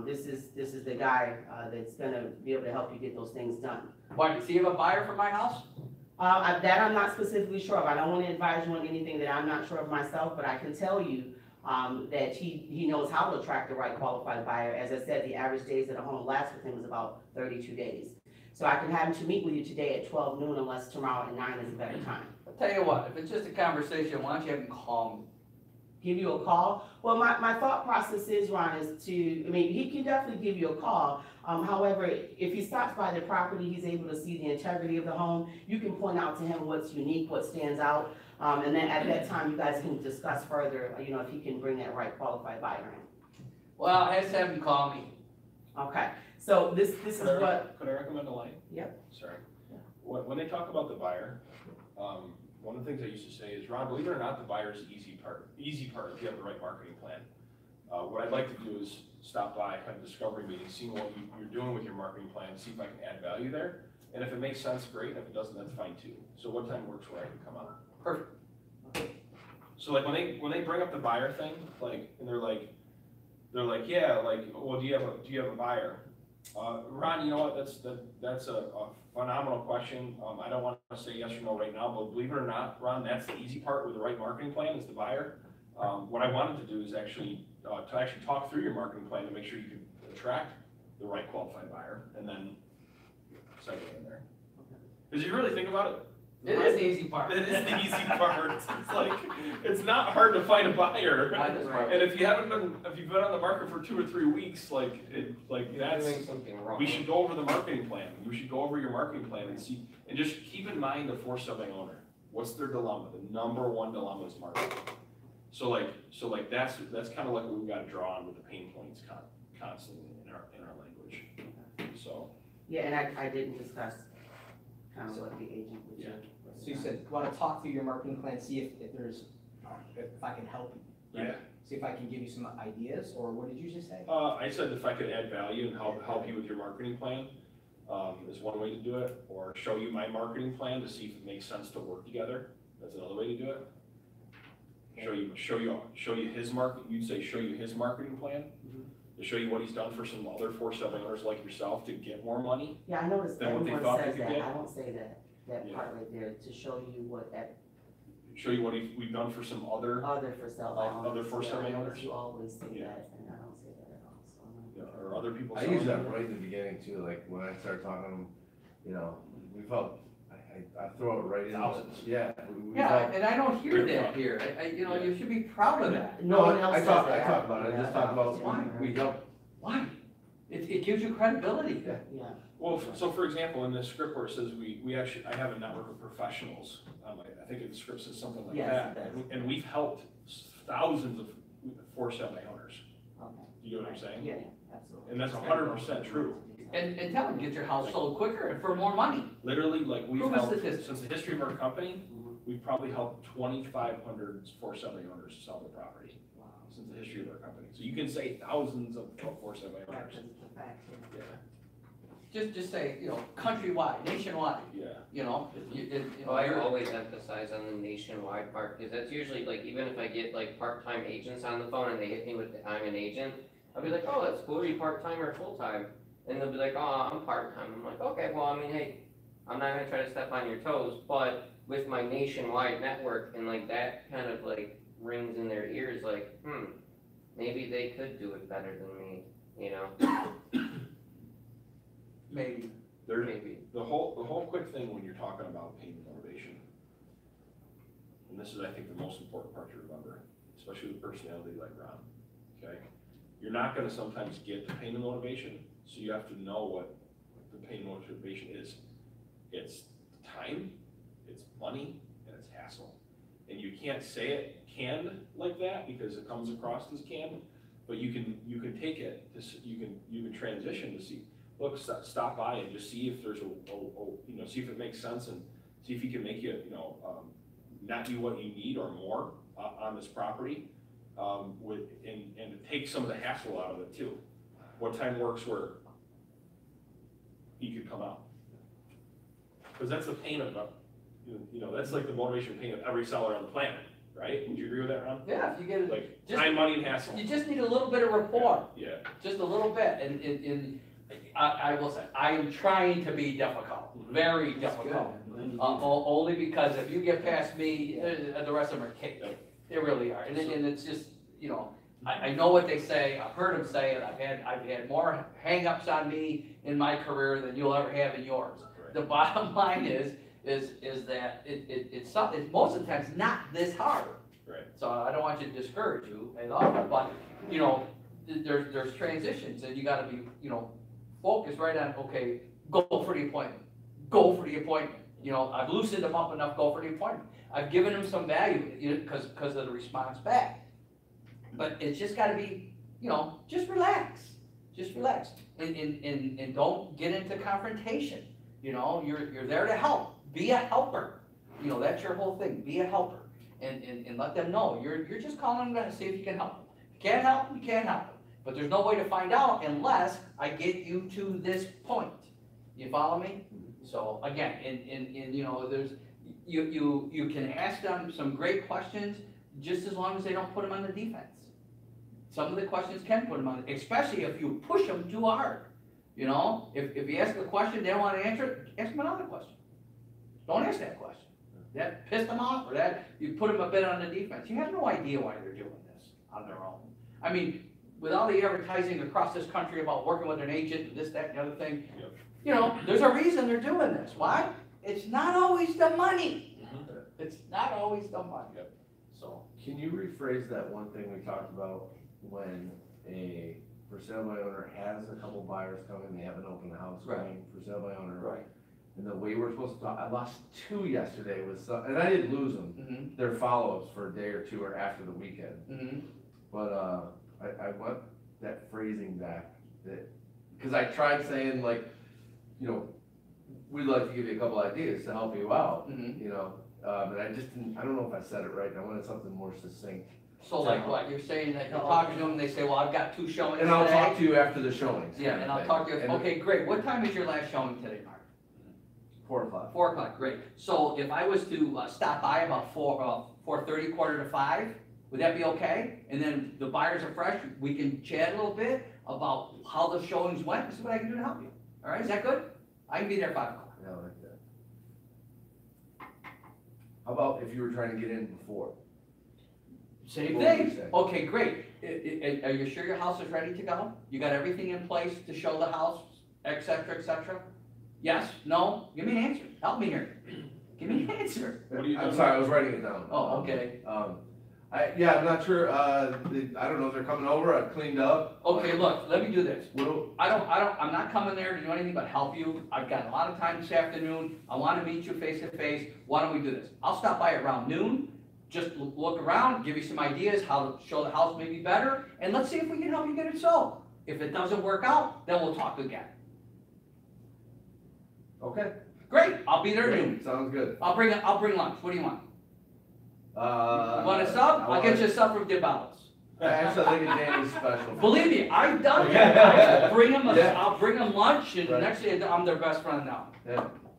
This is the guy that's gonna be able to help you get those things done. Why, does he have a buyer for my house? That I'm not specifically sure of. I don't wanna advise you on anything that I'm not sure of myself, but I can tell you that he knows how to attract the right qualified buyer. As I said, the average days that a home lasts with him is about 32 days. So I can have him to meet with you today at 12 noon, unless tomorrow at 9 is a better time. I'll tell you what, if it's just a conversation, why don't you have him call me? Give you a call? Well, my thought process is, Ron, is he can definitely give you a call. However, if he stops by the property, he's able to see the integrity of the home. You can point out to him what's unique, what stands out. And then at that time, you guys can discuss further, if he can bring that right qualified buyer in. Well, I just have him call me. Okay, so this is Could I what, recommend a line? Yep. Sorry. When they talk about the buyer, one of the things I used to say is, Ron, believe it or not, the buyer's the easy part if you have the right marketing plan. What I'd like to do is stop by, have a discovery meeting, see what you're doing with your marketing plan, see if I can add value there. And if it makes sense, great, and if it doesn't, that's fine too. So what time works where I can come out? Perfect. So like when they bring up the buyer thing, and they're like, yeah, well, do you have a buyer? Ron, you know what, that's a phenomenal question. I don't want to say yes or no right now, but believe it or not, Ron, that's the easy part with the right marketing plan is the buyer. What I wanted to do is actually talk through your marketing plan to make sure you can attract the right qualified buyer, and then segue in there. Because if you really think about it, It is the easy part. it is the easy part. It's not hard to find a buyer. And if you've been on the market for 2 or 3 weeks, You're that's, doing something wrong. we should go over the marketing plan. You should go over your marketing plan and see, and just keep in mind the for-selling owner. What's their dilemma? The number one dilemma is marketing. So that's kind of like what we've got to draw on with the pain points constantly in our language. So, yeah, and I didn't discuss kind of what the agent would do. So you said, want to talk through your marketing plan, see if I can help you, right? yeah. See if I can give you some ideas, or what did you just say? I said if I could add value and help you with your marketing plan, is one way to do it, or show you my marketing plan to see if it makes sense to work together. That's another way to do it. Show you his you'd say show you his marketing plan, to show you what he's done for some other for-selling owners like yourself to get more money. Yeah, I noticed Than what they everyone thought they says could that, get? I don't say that Yeah. part right there, to show you what that Show you what we've done for some other, other for sale by owners. Other for sale by Yeah, I notice owners? You always say Yeah. that, and I don't say that at all, so I'm not. or other people. I selling use that it. right in the beginning too, like when I start talking, we felt, I throw it right in. Thousands. Yeah. we Yeah, felt- and I don't hear that here. You should be proud of that. No one else I says talk that. about it, I just Yeah. talk about, Why? we help. Why? It gives you credibility. Yeah. Yeah, Well, so for example, in the script where it says I have a network of professionals, I think the script says something like Yes, that. it does. And we've helped thousands of for-selling owners. okay. You know what I'm saying? Yeah, absolutely. And that's 100% true. And tell them, get your house sold quicker and for more money. Literally, we've Prove a helped, statistic. since the history of our company, we've probably helped 2,500 for-selling owners sell their property. Wow. since the history of our company. So you can say thousands of 4.7 Right, hours. 'cause it's a fact. Just say, you know, countrywide, nationwide, Yeah, you know, Well, I you're- always emphasize on the nationwide part, because that's usually like, even if I get like part-time agents on the phone and they hit me with the I'm an agent, I'll be like, oh, that's cool, are you part-time or full-time? And they'll be like, oh, I'm part-time. I'm like, okay, well, I mean, hey, I'm not gonna try to step on your toes, but with my nationwide network and like that kind of like rings in their ears, like, maybe they could do it better than me, you know, maybe. there's, maybe. the whole quick thing when you're talking about payment motivation, and this is, I think, the most important part to remember, especially with personality like Ron, okay? You're not gonna sometimes get the payment motivation, so you have to know what the payment motivation is. It's time, it's money, and it's hassle. And you can't say it canned like that because it comes across as canned, but you can take it, you can transition to see, look, stop by and just see if there's you know, see if it makes sense and see if he can make you, you know, not do what you need or more on this property, and to take some of the hassle out of it too. What time works where he could come out? Because that's the pain of, you know, that's like the motivation pain of every seller on the planet, right? Would you agree with that, Ron? Yeah, if you get, Like, Just- time, money, and hassle. you just need a little bit of rapport, Yeah, just a little bit, and I will say, I am trying to be difficult, very difficult. Only because if you get past me, the rest of them are cake, they really are, and it's just, you know, I know what they say, I've heard them say it, I've had more hangups on me in my career than you'll ever have in yours. right. The bottom line is that it's most of the times not this hard. Right. So I don't want you to discourage you at all, but, you know, there's transitions and you gotta be, you know, focused right on, okay, go for the appointment, go for the appointment. You know, I've loosened them up enough, go for the appointment. I've given them some value, you know, because of the response back. But it's just gotta be, you know, just relax, and don't get into confrontation. You know, you're there to help, be a helper. You know, that's your whole thing, be a helper. And let them know, you're just calling them to see if you can help them. If you can't help them, you can't help them. But there's no way to find out unless I get you to this point. You follow me? So again, and you know, there's, you can ask them some great questions, just as long as they don't put them on the defense. Some of the questions can put them on, especially if you push them too hard. You know, if you ask a question, they don't want to answer it, ask them another question. Don't ask that question. That pissed them off, or that, you put them a bit on the defense. You have no idea why they're doing this on their own. I mean, with all the advertising across this country about working with an agent, and this, that, and the other thing, Yep. you know, there's a reason they're doing this. Why? It's not always the money. Mhm. It's not always the money. Yep. So, Can you rephrase that one thing we talked about when a for sale by owner has a couple buyers coming, they have an open house Right. going for sale by owner? right. And the way we're supposed to talk, I lost 2 yesterday with some, and I didn't lose them. Mm-hmm, They're follow-ups for a day or two or after the weekend. mm-hmm. But, I want that phrasing back, that, cause I tried saying like, you know, we'd like to give you a couple ideas to help you out, Mm-hmm. you know? But I just didn't, I don't know if I said it right, I wanted something more succinct. So like what, you're saying that you're talking to them, they say, well, I've got 2 showings And I'll talk today. to you after the showings. Yeah, kind and of I'll thing. talk to you, And okay, great. What time is your last showing today, Mark? 4 o'clock. 4 o'clock, great. So if I was to stop by about 4:30, 4:45, would that be okay? And then the buyers are fresh, we can chat a little bit about how the showings went, and see what I can do to help you. All right, is that good? I can be there 5 o'clock. Yeah, I like that. How about if you were trying to get in before? Same What would you thing. say? Okay, great. Are you sure your house is ready to go? You got everything in place to show the house, et cetera, et cetera? Yes, no? Give me an answer. Help me here. Give me an answer. What do you I'm do? sorry, I was writing it down. Oh, okay. Yeah, I'm not sure, I don't know if they're coming over, I've cleaned up. Okay, look, let me do this. What, I'm not coming there to do anything but help you. I've got a lot of time this afternoon. I want to meet you face to face. Why don't we do this? I'll stop by around noon, just look around, give you some ideas how to show the house maybe better, and let's see if we can help you get it sold. If it doesn't work out, then we'll talk again. okay. Great, I'll be there noon. Great, sounds good. I'll bring lunch. What do you want? You want a sub? I I'll get you a sub from DeBellis. Actually, I think Danny's special. Believe me, I've done it. I'll bring them, Yeah. I'll bring them lunch, and the Right. next day, I'm their best friend now.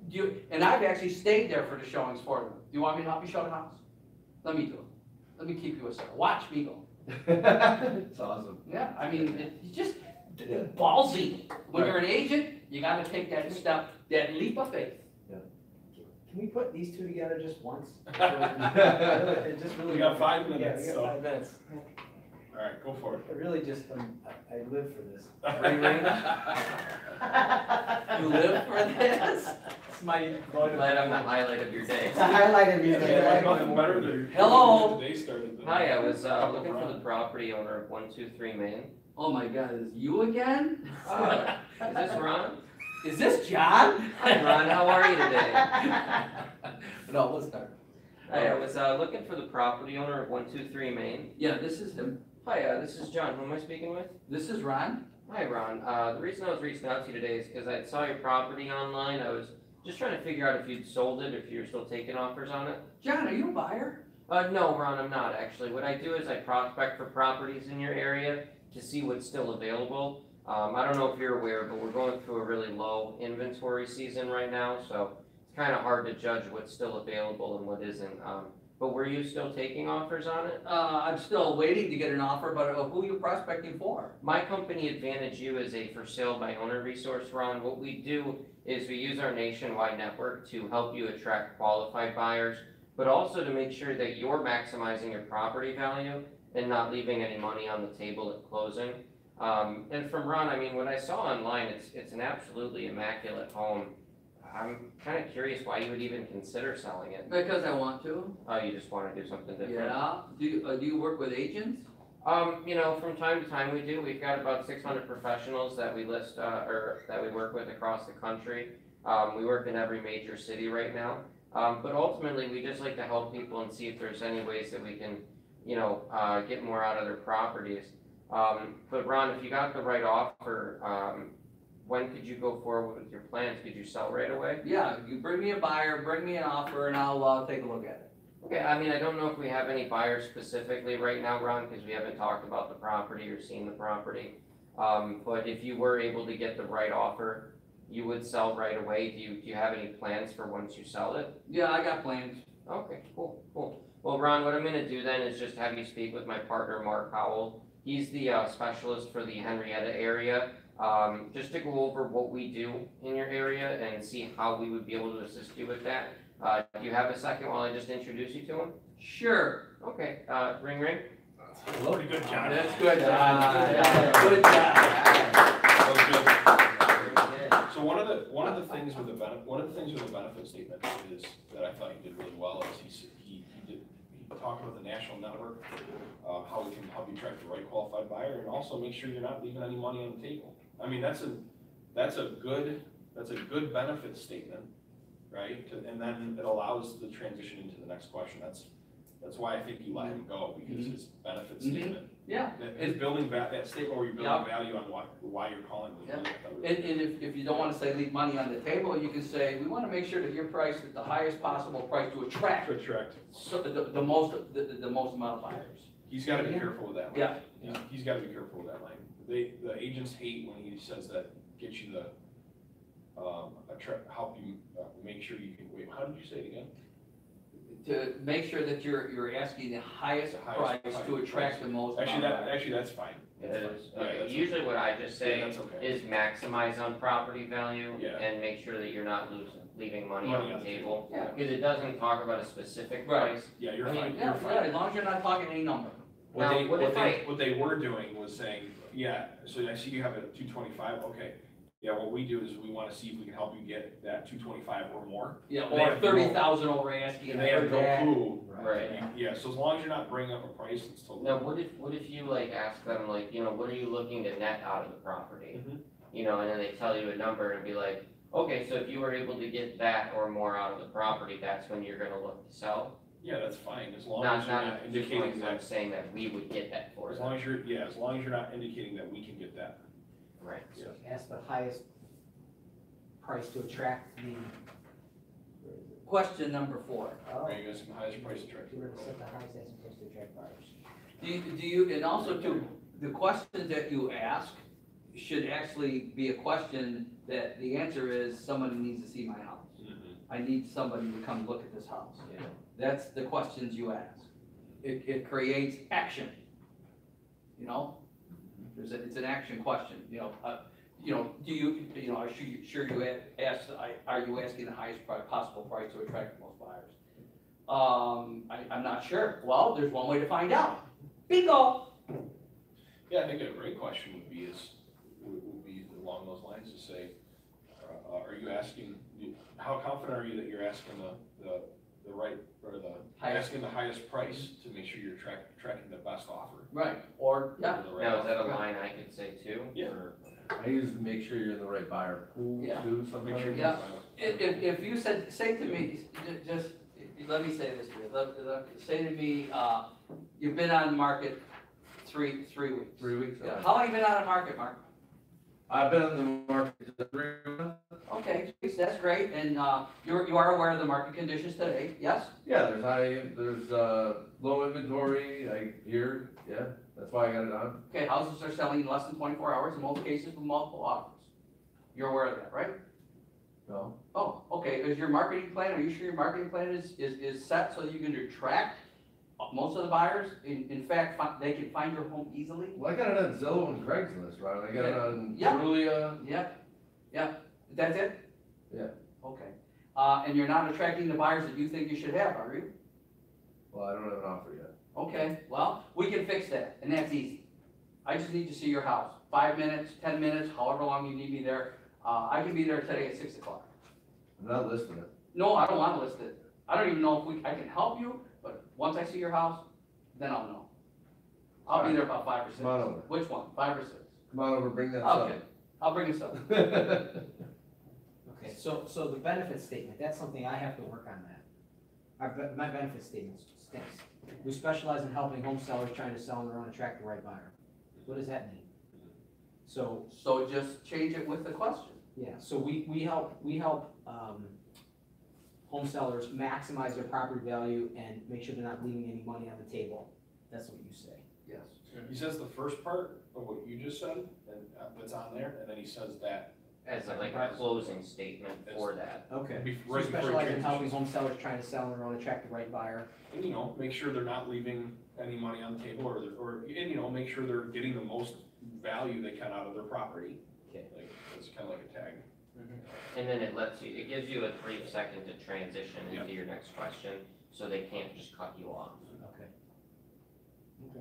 Yeah. And I've actually stayed there for the showings for them. Do you want me to help you show the house? Let me do it. Let me keep you a second. Watch me go. It's awesome. Yeah, I mean, it's just ballsy. When you're an agent, you gotta take that step, that leap of faith. Can we put these two together just once? It just really. We got 5 Yeah, minutes, we got so, 5 minutes. all right, go for it. I really just, I live for this. Ring, ring. You live for this? It's my. Glad I'm the highlight of your day. It's a highlight of your Yeah, day. nothing better than. Hello? Today started. than- Hi, I was looking for the property owner of 123 Main. Oh my God, is you again? Is this Ron? Is this John? Hi, Ron, how are you today? No, let's start. Hi, I was looking for the property owner of 123 Main. Yeah, this is him. Hi, this is John. Who am I speaking with? This is Ron. Hi, Ron. The reason I was reaching out to you today is because I saw your property online. I was just trying to figure out if you'd sold it, if you're still taking offers on it. John, are you a buyer? No, Ron, I'm not actually. What I do is I prospect for properties in your area to see what's still available. I don't know if you're aware, but we're going through a really low inventory season right now, so it's kind of hard to judge what's still available and what isn't. But were you still taking offers on it? I'm still waiting to get an offer, but who are you prospecting for? My company Advantage U is a for sale by owner resource, Ron. What we do is we use our nationwide network to help you attract qualified buyers, but also to make sure that you're maximizing your property value and not leaving any money on the table at closing. And from Ron, I mean, what I saw online, it's an absolutely immaculate home. I'm kind of curious why you would even consider selling it. Because I want to. Oh, you just want to do something different? Yeah. Do you work with agents? You know, from time to time we do. We've got about 600 professionals that we list, or that we work with across the country. We work in every major city right now. But ultimately, we just like to help people and see if there's any ways that we can, you know, get more out of their properties. But Ron, if you got the right offer, when could you go forward with your plans? Could you sell right away? Yeah, you bring me a buyer, bring me an offer, and I'll take a look at it. Okay, I mean, I don't know if we have any buyers specifically right now, Ron, because we haven't talked about the property or seen the property. But if you were able to get the right offer, you would sell right away. Do you have any plans for once you sell it? Yeah, I got plans. Okay, cool. Well, Ron, what I'm gonna do then is just have you speak with my partner, Mark Howell. He's the specialist for the Henrietta area, just to go over what we do in your area and see how we would be able to assist you with that. Do you have a second while I just introduce you to him? Sure. Okay, ring ring. Pretty good, John. That's good. Good Good job. That was good. Very good. So one of the things with the benefit statement is, that I thought you did really well, is he talked about the national network, how we can help you attract the right qualified buyer, and also make sure you're not leaving any money on the table. I mean, that's a good benefit statement, right? And then it allows the transition into the next question. That's why I think you let him go, because his benefit Mhm. statement, Yeah. his building that statement where you're building value on why you're calling was Yeah. really, I thought it was And if you don't want to say leave money on the table, you can say, we want to make sure that you're priced at the highest possible price to attract attract. the most amount of buyers. He's gotta be careful with that line. Yeah. He's gotta be careful with that line. The agents hate when he says that, get you the, help you, make sure you can, wait, how did you say it again? To make sure that you're asking the highest The highest price price. to attract the most amount of buyers. Actually, that's fine. It is. Yeah, Okay, that's usually what I just Yeah, say that's okay. is maximize on property value Yeah. and make sure that you're not leaving money on the table. Yeah. Because it doesn't talk about a specific Right. price. Yeah, you're I mean, fine, Yeah, you're yeah, fine. as long as you're not talking any number. What Now, they, what if what they were doing was saying, yeah, so I see you have a 225, okay. Yeah, what we do is we wanna see if we can help you get that 225 or more. Yeah, They or have 30,000 over asking. And they have no that. clue. Right. Yeah, so as long as you're not bringing up a price, it's totally. Now, what if you like ask them like, you know, what are you looking to net out of the property? Mhm. You know, and then they tell you a number and be like, okay, so if you were able to get that or more out of the property, that's when you're gonna look to sell? Yeah, that's fine, as long as Not, you're not not just indicating like I'm that, saying that we would get that for as them. long as you're not indicating that we can get that. Right. Yeah. Ask the highest price to attract the. Question number 4. Oh, Are you guys the highest price attract? we're gonna set the highest asking price to attract buyers. Do you, and also too, the questions that you ask should actually be a question that the answer is, somebody needs to see my house. I need somebody to come look at this house. Yeah. That's the questions you ask. It creates action. You know? It's an action question, you know, do you, are you sure you ask, are you asking the highest possible price to attract the most buyers? I'm not sure. Well, there's one way to find out. Bingo! Yeah, I think a great question would be along those lines to say, are you asking, how confident are you that you're asking the right, or Highest. asking the highest price to make sure you're tracking the best offer? Right, or, yeah, Or the right Now, is that a offer? line I could say too? Yeah. Or- I use to make sure you're in the right buyer pool Yeah. too, Make sure sometimes. you Yeah. find out. if you said, say to me, just, let me say this to you, say to me, you've been on the market 3 weeks. 3 weeks. Yeah, okay. how long you been on the market, Mark? I've been on the market 3 months. Okay, that's great, and, you are aware of the market conditions today, yes? Yeah, there's low inventory, I hear, yeah, that's why I got it on. Okay, houses are selling in less than 24 hours, in most cases with multiple offers. You're aware of that, right? No, Oh, okay, is your marketing plan, are you sure your marketing plan is set so you can attract most of the buyers? In fact, they can find your home easily? well, I got it on Zillow and Craigslist, right, I got it on Yeah. Trulia. Yep, that's it? Yeah. Okay, and you're not attracting the buyers that you think you should have, are you? Well, I don't have an offer yet. Okay, well, we can fix that, and that's easy. I just need to see your house, 5 minutes, 10 minutes, however long you need me there. I can be there today at 6 o'clock. I'm not listing it. No, I don't want to list it. I don't even know if I can help you, but once I see your house, then I'll know. I'll be there about 5 or 6. Come on over. Which one, 5 or 6? Come on over, bring that Okay, I'll bring this up. up. Okay, so the benefit statement, that's something I have to work on that. My benefit statement stinks. We specialize in helping home sellers trying to sell on their own, attract the right buyer. What does that mean? So, So just change it with the question. yeah, so we help home sellers maximize their property value and make sure they're not leaving any money on the table. That's what you say. Yes. He says the first part of what you just said, and that's on there, and then he says that As like a closing right for that. Okay. bef- So right before he specialize in helping transitions. home sellers trying to sell on their own, attract the right buyer. And, make sure they're not leaving any money on the table, and, make sure they're getting the most value they can out of their property. Okay. Like, it's kind of like a tag. And then it gives you a brief second to transition into your next question, so they can't just cut you off. Okay.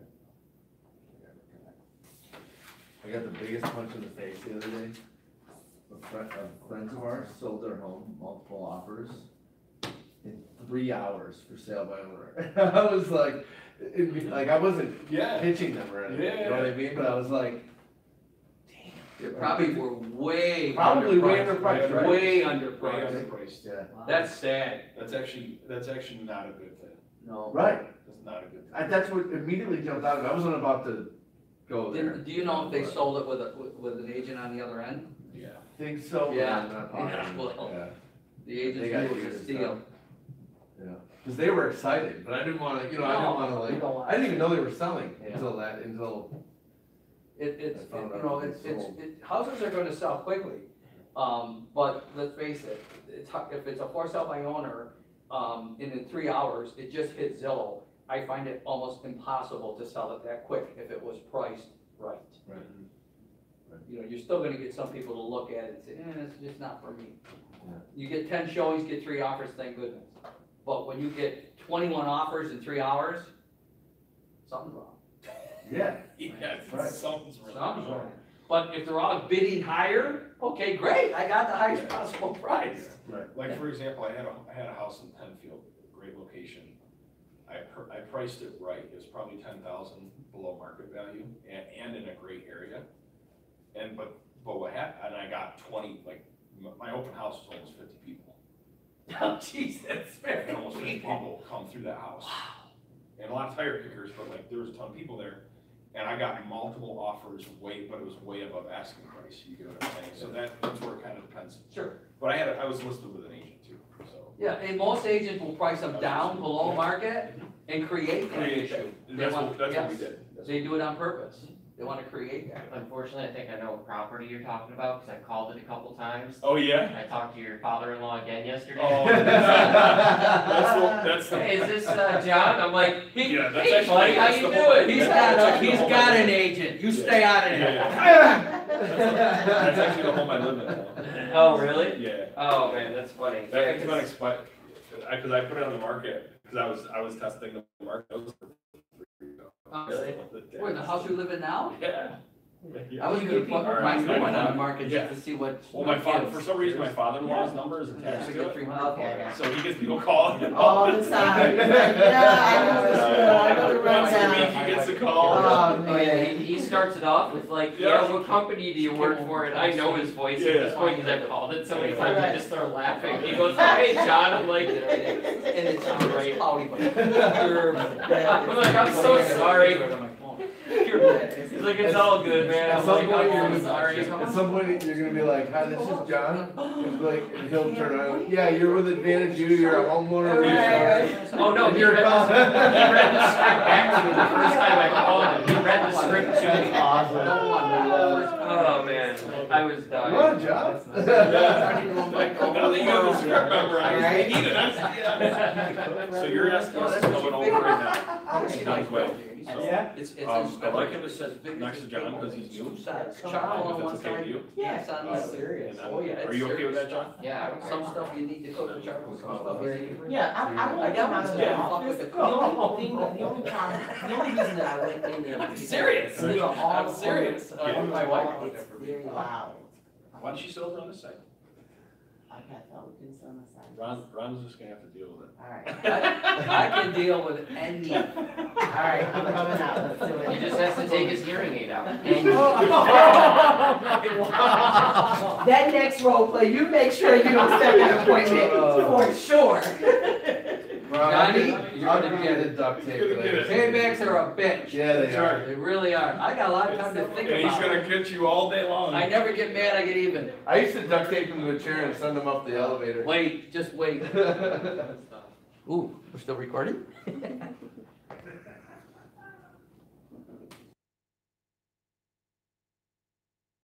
I got the biggest punch in the face the other day. Friends of ours sold their home, multiple offers, in 3 hours for sale by owner. I was like, I wasn't Yeah. pitching them or anything, you know what I mean? But I was like, damn. Probably were way Probably way underpriced. underpriced, right? Way Way underpriced. underpriced. Yeah, That's sad. That's actually not a good thing. No. right. That's not a good thing. That's what immediately jumped out at me. I wasn't about to go there. Do you know if they sold it with an agent on the other end? Yeah. Think so? but Yeah. I'm not positive. Yeah, well, Yeah. The agent They got knew it used was a and steal. Yeah, because they were excited, but I didn't wanna, I didn't wanna we don't want- I didn't even know they were selling Yeah. until It's, I found you out know, that it's, they sold. houses are gonna sell quickly. But let's face it, if it's a for sale by owner, and in 3 hours, it just hit Zillow, I find it almost impossible to sell it that quick if it was priced right. Right. You know, you're still gonna get some people to look at it and say, it's just not for me. Yeah. You get 10 showings, get 3 offers, thank goodness. But when you get 21 offers in 3 hours, something's wrong. yeah, Yeah, Right. something's really Something's wrong. wrong. But if they're all bidding higher, okay, great, I got the highest possible price. right. Like, for example, I had a house in Penfield, great location. I priced it right, it was probably 10,000 below market value and in a great area. But what happened, and I got 20, my open house was almost 50 people. Oh, jeez, that's very And almost 50 people come through that house. And a lot of tire kickers, but there was a ton of people there. and I got multiple offers but it was way above asking price, you get what I'm saying? So that's where it kind of depends. Sure. But I was listed with an agent too, so. Yeah, and most agents will price them down below market and create an issue. That's what we Yes. did. They do it on purpose. They wanna create that. Unfortunately, I think I know what property you're talking about, because I called it a couple times. Oh, yeah? I talked to your father-in-law again yesterday. Oh, that's the. Hey, is this, John? I'm like, hey, Yeah, that's hey, buddy, how that's you the whole- doing? He's got an agent. You stay out of Yeah, it. yeah. That's actually the home I live in now. Oh, really? Yeah. Oh, man, that's funny. That Yeah, thing's been expired, because I put it on the market, because I was testing the market. That was Really? Wait, the house you live in now? Yeah. I was gonna put my new one on the market just to see what. Well, my father, for some reason, my father-in-law's number is attached to it, Okay. so he gets people calling. All the time. He's like, yeah, I know the Once a week, rundown. he gets a call. Oh, Oh, yeah, man. he starts it off with like, yeah, what company do you work for? And I know his voice at this point, because I've called it so many times, I just start laughing. He goes, hey, John, I'm like, And it's Right. cloudy, but. I'm like, I'm so sorry. He's like, it's all good, man. At I'm some like, point, I'm you're sorry. At some point, you're gonna be like, hi, this is John, and like, and he'll turn around, yeah, you're with Advantage U, you're a homeowner. Oh, no, he read the script back to me the first time I called him. He read the script to me. Oh, man, I was Come dying. on, John. Now that you have the script memorized, Right. we need it. So you're asking us to going over right now. It's done quick. So, It's I'd like him to sit next to John, because he's new. Two sides. If Charcoal on one that's okay with side. you. Yes, on the Serious. Oh, yeah. Are you okay with that, John? Yeah, I don't Some care. stuff you need to cook with charcoal, some stuff you need to. Yeah, I won't come out of the Yeah. office. The only thing, the only time, the only reason that I went in there. I'm serious. We are all. I'm serious. My wife. It's very loud. Why don't you sit over on this side? I got Pelicans on the side. Ron's just gonna have to deal with it. Alright, I can deal with any. alright, I'm coming out, let's do it. He just has to take his hearing aid out. That next role play, you make sure you don't set that appointment, for sure. Johnny, you're I'm gonna gonna get get it. a duct tape. You're gonna get it. Paybacks are a bitch. Yeah, they are. They really are. I got a lot of time to think And he's about gonna it. catch you all day long. I never get mad, I get even. I used to duct tape him to a chair and send him up the elevator. Wait, just wait. Ooh, we're still recording?